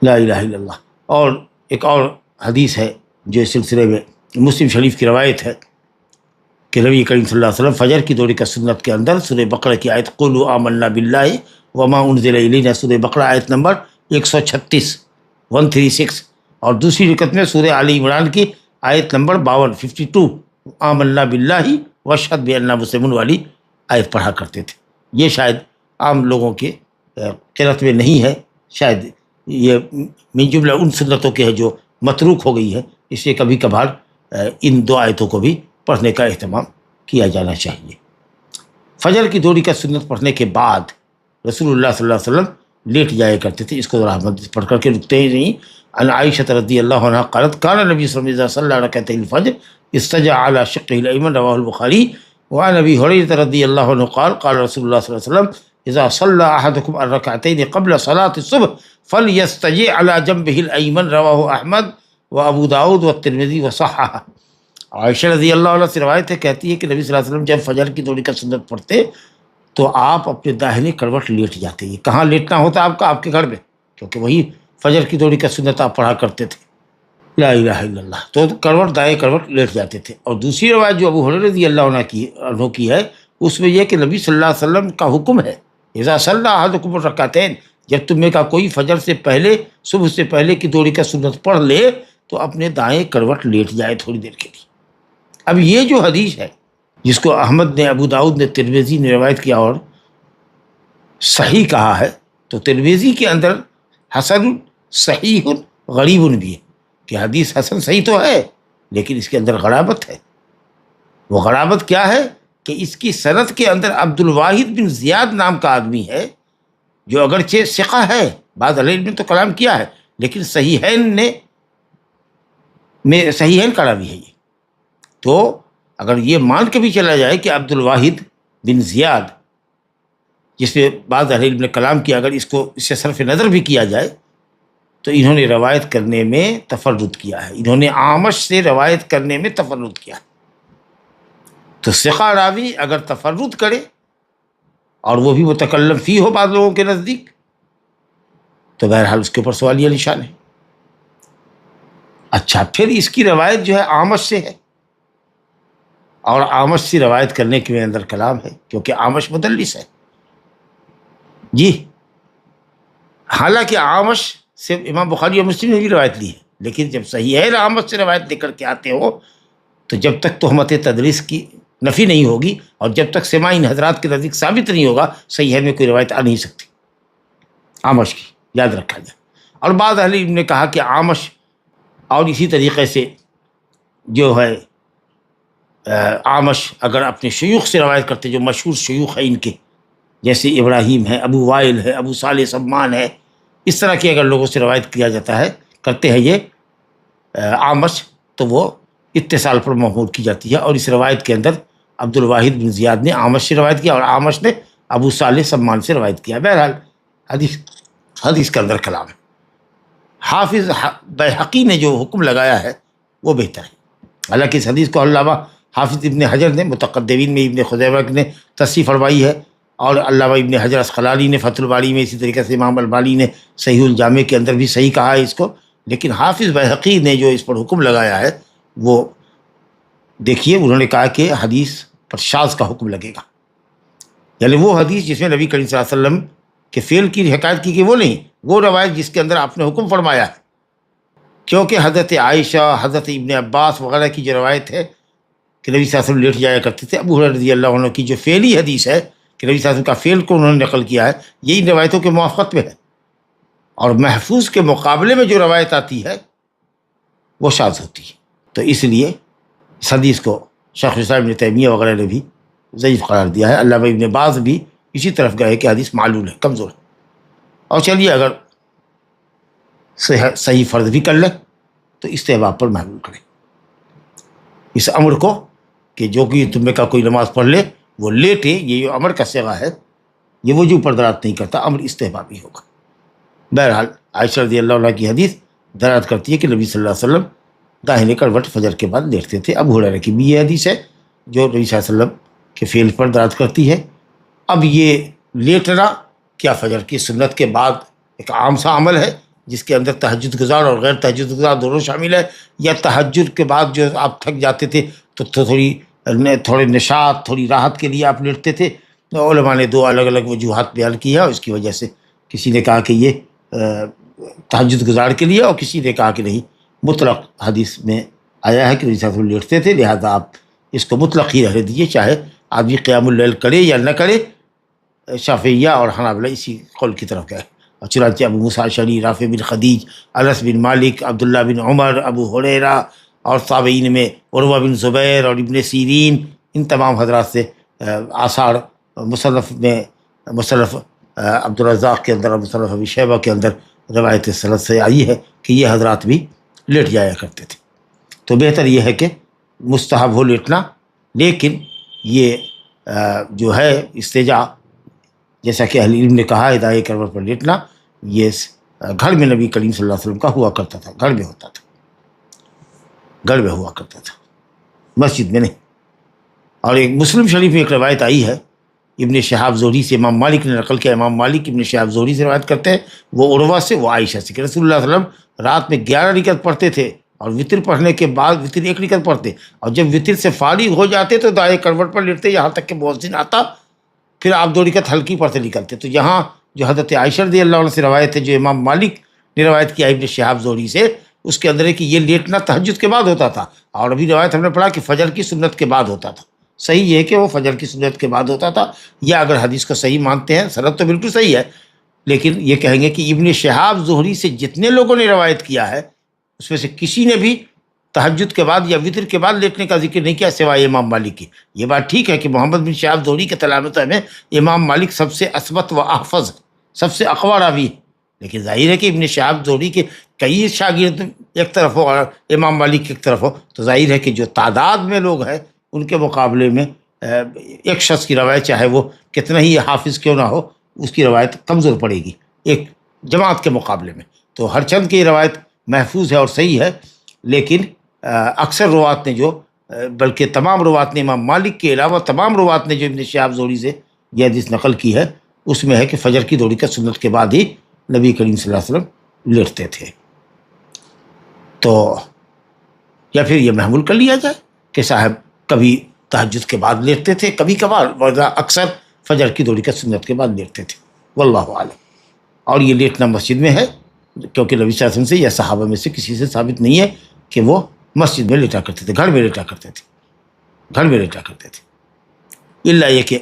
لا الہ الا اللہ۔ اور ایک اور حدیث ہے جو اس سلسلے میں مسلم شریف کی روایت ہے کہ نبی کریم صلی اللہ علیہ وسلم فجر کی 2 رکعت سنت کے اندر سورہ بقرہ کی آیت قولوا آمنا باللہ وما انزل الینا، سورہ بقرہ آیت نمبر 136 اور دوسری رکعت میں سورہ آل عمران کی آیت نمبر 52 آمنا باللہ واشہد بأننا مسلمون والی آیت پڑھا کرتے تھے۔ یہ شاید عام لوگوں کے قرأت میں نہیں ہے، شاید یہ من جملہ ان سنتوں کے ہے جو متروک ہو گئی ہے، اس لیے کبھی کبھار ان 2 آیتوں کو بھی پڑھنے کا اہتمام کیا جانا چاہیے۔ فجر کی 2 رکعت سنت پڑھنے کے بعد رسول اللہ صلی اللہ علیہ وسلم لیٹ جایا کرتے تھے، اس کو ذرا پڑھ کر کے رکتے ہی نہیں۔ عن عائشہ رضی اللہ عنہا قالت کان النبی صلی اللہ علیہ وسلم اذا صلی رکعتي الفجر استجع على شقه الايمن، رواه البخاری۔ وعن ابی ہریرہ رضی اللہ عنہ قال قال رسول اللہ صلی اللہ علیہ وسلم اذا صلی احدکم الرکعتین قبل صلاۃ الصبح فلیستجع علی جنبہ الایمن، رواہ احمد و ابو داؤد و ترمذی و صححہ۔ عائشہ رضی اللہ عنہ سے روایت ہے، کہتی ہے کہ نبی صلی اللہ علیہ وسلم جب فجر کی تھوڑی کا سنت پڑھتے تو آپ اپنے داہنے کروٹ لیٹ جاتے۔ یہ کہاں لیٹنا ہوتا آپ کا؟ آپ کے گھر میں، کیونکہ وہی فجر کی تھوڑی کا سنت آپ پڑھا کرتے تھے، لا الہ الا اللہ۔ تو کروٹ، دائیں کروٹ لیٹ جاتے تھے۔ اور دوسری روایت جو ابو ہریرہ رضی اللہ عنہ کی ہے، اس میں یہ کہ نبی صلی اللہ علیہ وسلم کا حکم ہے، اذا صلی احدکم الرکعتین، جب تم میں کا کوئی فجر سے پہلے، صبح سے پہلے کی دوڑی کا سنت پڑھ لے تو اپنے دائیں کروٹ لیٹ جائے تھوڑی دیر کے لیے۔ اب یہ جو حدیث ہے جس کو احمد نے، ابو داؤد نے، ترمذی نے روایت کیا اور صحیح کہا ہے، تو ترمذی کے اندر حسن صحیح غریب بھی ہے کہ حدیث حسن صحیح تو ہے لیکن اس کے اندر غرابت ہے۔ وہ غرابت کیا ہے کہ اس کی سند کے اندر عبد الواحد بن زیاد نام کا آدمی ہے، جو اگرچہ ثقہ ہے، بعض علیہ نے تو کلام کیا ہے، لیکن صحیحین میں صحیحین کا راوی ہے یہ۔ تو اگر یہ مان کے بھی چلا جائے کہ عبد الواحد بن زیاد، جس پہ بعض اہل علم نے کلام کیا، اگر اس کو اس سے صرف نظر بھی کیا جائے تو انہوں نے روایت کرنے میں تفرد کیا ہے، انہوں نے اعمش سے روایت کرنے میں تفرد کیا ہے۔ تو ثقہ راوی اگر تفرد کرے اور وہ بھی متکلم فی ہو بعض لوگوں کے نزدیک، تو بہرحال اس کے اوپر سوالیہ نشان ہے۔ اچھا، پھر اس کی روایت جو ہے اعمش سے ہے، اور اعمش سے روایت کرنے کے اندر کلام ہے کیونکہ اعمش مدلس ہے۔ جی، حالانکہ اعمش سے امام بخاری اور مسلم نے بھی روایت لی ہے، لیکن جب صحیح ہے اعمش سے روایت لے کر کے آتے ہو تو جب تک تہمت تدریس کی نفی نہیں ہوگی اور جب تک سماع ان حضرات کے نزدیک ثابت نہیں ہوگا، صحیح ہے میں کوئی روایت آ نہیں سکتی اعمش کی، یاد رکھا جائے۔ اور بعض اہل علم نے کہا کہ اعمش اور اسی طریقے سے جو ہے اعمش اگر اپنے شیوخ سے روایت کرتے، جو مشہور شیوخ ہیں ان کے، جیسے ابراہیم ہے، ابو وائل ہے، ابو صالح سمان ہے، اس طرح کے اگر لوگوں سے روایت کیا جاتا ہے، کرتے ہیں یہ اعمش، تو وہ اتصال پر محمول کی جاتی ہے۔ اور اس روایت کے اندر عبد الواحد بن زیاد نے اعمش سے روایت کیا اور اعمش نے ابو صالح سمان سے روایت کیا۔ بہرحال حدیث کے اندر کلام ہے۔ حافظ بیہقی نے جو حکم لگایا ہے وہ بہتر ہے، حالانکہ اس حدیث کو علامہ حافظ ابن حجر نے متقدمین میں ابن خزیمہ نے تصحیح فرمائی ہے، اور علامہ ابن حجر اسقلانی نے فتح الباری میں، اسی طریقے سے امام البانی نے صحیح الجامع کے اندر بھی صحیح کہا ہے اس کو، لیکن حافظ بیہقی نے جو اس پر حکم لگایا ہے وہ دیکھیے، انہوں نے کہا کہ حدیث پر شاذ کا حکم لگے گا، یعنی وہ حدیث جس میں نبی کریم صلی اللہ علیہ وسلم کے فعل کی حکایت کی گئی وہ نہیں، وہ روایت جس کے اندر آپ نے حکم فرمایا ہے، کیونکہ حضرت عائشہ، حضرت ابن عباس وغیرہ کی جو روایت ہے کہ نبی صلی اللہ علیہ وسلم لیٹ جایا کرتے تھے، ابو ہریرہ رضی اللہ عنہ کی جو فعلی حدیث ہے کہ نبی صلی اللہ علیہ وسلم کا فعل کو انہوں نے نقل کیا ہے، یہی روایتوں کے موافقت میں ہے، اور محفوظ کے مقابلے میں جو روایت آتی ہے وہ شاذ ہوتی ہے۔ تو اس لیے اس حدیث کو شیخ الاسلام ابن تیمیہ وغیرہ نے بھی ضعیف قرار دیا ہے، علامہ ابن باز بھی اسی طرف گئے کہ حدیث معلول ہے، کمزور ہے۔ اور چلیے اگر صحیح فرض بھی کر لیں تو استحباب پر محمول کریں اس امر کو کہ جو کہ تم میں کا کوئی نماز پڑھ لے وہ لیٹے، یہ جو امر کا صیغہ ہے یہ وجوب پر دلالت نہیں کرتا، امر استحبابی ہوگا۔ بہرحال عائشہ رضی اللہ عنہ کی حدیث دلالت کرتی ہے کہ نبی صلی اللہ علیہ وسلم داہنے کروٹ فجر کے بعد لیٹتے تھے۔ ابو ہریرہ کی بھی یہ حدیث ہے جو نبی صلی اللہ علیہ وسلم کے فعل پر دلالت کرتی ہے۔ اب یہ لیٹنا کیا فجر کی سنت کے بعد ایک عام سا عمل ہے جس کے اندر تہجد گزار اور غیر تہجد گزار دونوں شامل ہے، یا تہجد کے بعد جو آپ تھک جاتے تھے تو تھوڑے نشاط، تھوڑی راحت کے لیے آپ لیٹتے تھے؟ علماء نے دو الگ الگ وجوہات بیان کی ہے، اور اس کی وجہ سے کسی نے کہا کہ یہ تہجد گزار کے لیے، اور کسی نے کہا کہ نہیں، مطلق حدیث میں آیا ہے کہ نبی صلی اللہ علیہ وسلم لیٹتے تھے، لہٰذا آپ اس کو مطلق ہی رہنے دیجیے، چاہے آدمی قیام اللیل کرے یا نہ کرے۔ شافعیہ اور حنابلہ اسی قول کی طرف گئے، اور چنانچہ ابو موسیٰ اشعری، رافع بن خدیج، انس بن مالک، عبداللہ بن عمر، ابو ہریرہ اور تابعین میں عروہ بن زبیر اور ابن سیرین، ان تمام حضرات سے آثار مصنف میں، مصنف عبدالرزاق کے اندر اور مصنف ابی شیبہ کے اندر روایت سند سے آئی ہے کہ یہ حضرات بھی لیٹ جایا کرتے تھے۔ تو بہتر یہ ہے کہ مستحب ہو لیٹنا، لیکن یہ جو ہے استجاع جیسا کہ اہل علم نے کہا ہے دائیں کروٹ پر لیٹنا یہ گھر میں نبی کریم صلی اللہ علیہ وسلم کا ہوا کرتا تھا، گھر میں ہوتا تھا، گھر میں ہوا کرتا تھا، مسجد میں نہیں۔ اور ایک مسلم شریف میں ایک روایت آئی ہے ابن شہاب زہری سے، امام مالک نے نقل کیا، امام مالک ابن شہاب زہری سے روایت کرتے ہیں، وہ عروہ سے، وہ عائشہ سے، کہ رسول اللہ صلی اللہ علیہ وسلم رات میں 11 رکعت پڑھتے تھے اور وطر پڑھنے کے بعد وطر 1 رکعت پڑھتے، اور جب وطر سے فارغ ہو جاتے تو دائیں کروٹ پر لیٹتے یہاں تک کہ مؤذن آتا، پھر آپ 2 رکعت ہلکی پڑھتے نکلتے۔ تو یہاں جو حضرت عائشہ رضی اللہ عنہ سے روایت ہے، جو امام مالک نے روایت کیا ابن شہاب زہری سے، اس کے اندر ہے کہ یہ لیٹنا تہجد کے بعد ہوتا تھا، اور ابھی روایت ہم نے پڑھا کہ فجر کی سنت کے بعد ہوتا تھا۔ صحیح یہ ہے کہ وہ فجر کی سنت کے بعد ہوتا تھا، یا اگر حدیث کو صحیح مانتے ہیں، سند تو بالکل صحیح ہے، لیکن یہ کہیں گے کہ ابن شہاب زہری سے جتنے لوگوں نے روایت کیا ہے اس میں سے کسی نے بھی تہجد کے بعد یا وطر کے بعد لیٹنے کا ذکر نہیں کیا سوائے امام مالک کی۔ یہ بات ٹھیک ہے کہ محمد بن شہاب زہری کے تلامذہ میں امام مالک سب سے اثبت و احفظ، سب سے اقوی راوی، لیکن ظاہر ہے کہ ابن شہاب زہری کے کئی شاگرد ایک طرف ہو اور امام مالک ایک طرف ہو، تو ظاہر ہے کہ جو تعداد میں لوگ ہیں ان کے مقابلے میں ایک شخص کی روایت چاہے وہ کتنا ہی حافظ کیوں نہ ہو، اس کی روایت کمزور پڑے گی ایک جماعت کے مقابلے میں۔ تو ہر چند کی روایت محفوظ ہے اور صحیح ہے، لیکن اکثر روات نے جو، بلکہ تمام روات نے، امام مالک کے علاوہ تمام روات نے جو ابن شہاب زہری سے یہ حدیث نقل کی ہے، اس میں ہے کہ فجر کی 2 رکعت سنت کے بعد ہی نبی کریم صلی اللہ علیہ وسلم لیٹتے تھے۔ تو یا پھر یہ محمول کر لیا جائے کہ صاحب کبھی تہجد کے بعد لیٹتے تھے، کبھی کبھار، ورنہ اکثر فجر کی 2 رکعت سنت کے بعد لیٹتے تھے، واللہ اعلم۔ اور یہ لیٹنا مسجد میں ہے، کیونکہ نبی صلی اللہ علیہ وسلم سے یا صحابہ میں سے کسی سے ثابت نہیں ہے کہ وہ مسجد میں لیٹا کرتے تھے، گھر میں لیٹا کرتے تھے، گھر میں لیٹا کرتے تھے۔ الا یہ کہ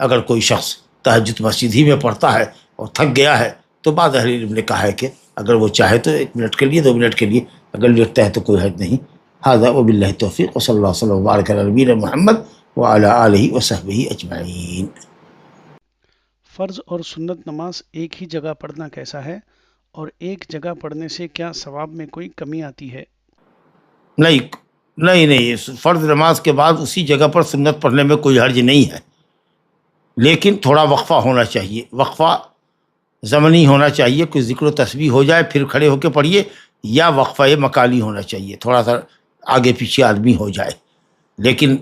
اگر کوئی شخص تہجد مسجد ہی میں پڑھتا ہے اور تھک گیا ہے تو بعض اہل علم نے کہا ہے کہ اگر وہ چاہے تو 1 منٹ کے لیے 2 منٹ کے لیے اگر لیٹتا ہے تو کوئی حرج نہیں۔ ھذا وباللہ التوفیق وصلی اللہ وسلم وبارک علی نبینا محمد وعلی آلہ وصحبہ اجمعین۔ فرض اور سنت نماز ایک ہی جگہ پڑھنا کیسا ہے، اور ایک جگہ پڑھنے سے کیا ثواب میں کوئی کمی آتی ہے؟ نہیں، فرض نماز کے بعد اسی جگہ پر سنت پڑھنے میں کوئی حرج نہیں ہے، لیکن تھوڑا وقفہ ہونا چاہیے، وقفہ زمنی ہونا چاہیے، کوئی ذکر و تسبیح ہو جائے پھر کھڑے ہو کے پڑھیے، یا وقفہ مکانی ہونا چاہیے، تھوڑا سا آگے پیچھے آدمی ہو جائے، لیکن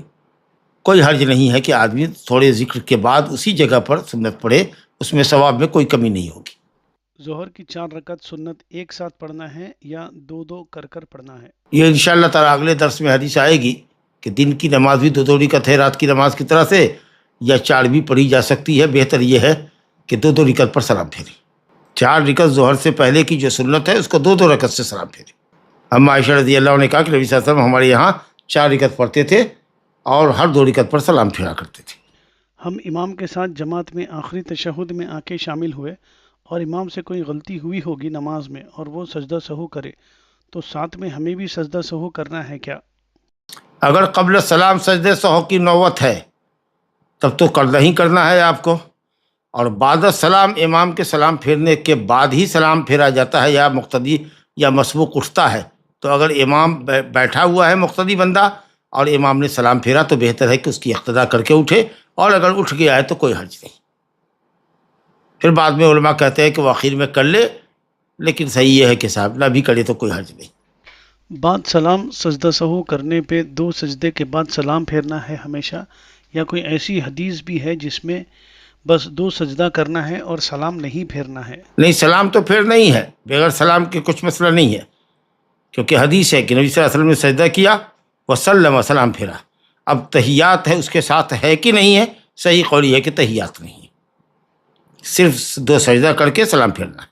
کوئی حرج نہیں ہے کہ آدمی تھوڑے ذکر کے بعد اسی جگہ پر سنت پڑھے، اس میں ثواب میں کوئی کمی نہیں ہوگی۔ ظہر کی 4 رکعت سنت ایک ساتھ پڑھنا ہے یا 2 کر پڑھنا ہے؟ یہ انشاءاللہ تعالیٰ اگلے درس میں حدیث آئے گی کہ دن کی نماز بھی 2 رکعت ہے رات کی نماز کی طرح سے، یا 4 بھی پڑھی جا سکتی ہے۔ بہتر یہ ہے کہ 2 رکعت پر سلام پھیرے، 4 رکعت ظہر سے پہلے کی جو سنت ہے اس کو 2 رکعت سے سلام پھیرے۔ اما عائشہ رضی اللہ عنہ نے کہا کہ نبی صلی اللہ علیہ وسلم ہمارے یہاں 4 رکعت پڑھتے تھے اور ہر 2 رکعت پر سلام پھیرا کرتے تھے۔ ہم امام کے ساتھ جماعت میں آخری تشہد میں آ کے شامل ہوئے اور امام سے کوئی غلطی ہوئی ہوگی نماز میں اور وہ سجدہ سہو کرے، تو ساتھ میں ہمیں بھی سجدہ سہو کرنا ہے کیا؟ اگر قبل السلام سجدہ سہو کی نوبت ہے تب تو کرنا ہی کرنا ہے آپ کو، اور بعد السلام امام کے سلام پھیرنے کے بعد ہی سلام پھیرا جاتا ہے، یا مقتدی یا مسبوق اٹھتا ہے، تو اگر امام بیٹھا ہوا ہے مقتدی بندہ اور امام نے سلام پھیرا تو بہتر ہے کہ اس کی اقتدا کر کے اٹھے، اور اگر اٹھ گیا ہے تو کوئی حرج نہیں۔ پھر بعد میں علماء کہتے ہیں کہ وہ آخر میں کر لے، لیکن صحیح یہ ہے کہ صاحب نہ بھی کرے تو کوئی حرج نہیں۔ بعد سلام سجدہ سہو کرنے پہ 2 سجدے کے بعد سلام پھیرنا ہے ہمیشہ، یا کوئی ایسی حدیث بھی ہے جس میں بس 2 سجدہ کرنا ہے اور سلام نہیں پھیرنا ہے؟ نہیں، سلام تو پھیرنا ہی ہے، بغیر سلام کے کچھ مسئلہ نہیں ہے، کیونکہ حدیث ہے کہ نبی صلی اللہ علیہ وسلم نے سجدہ کیا وسلم، سلام پھیرا۔ اب تحیات ہے، اس کے ساتھ ہے کہ نہیں ہے؟ صحیح قول یہ ہے کہ تحیات نہیں ہے، صرف 2 سجدہ کر کے سلام پھیرنا ہے۔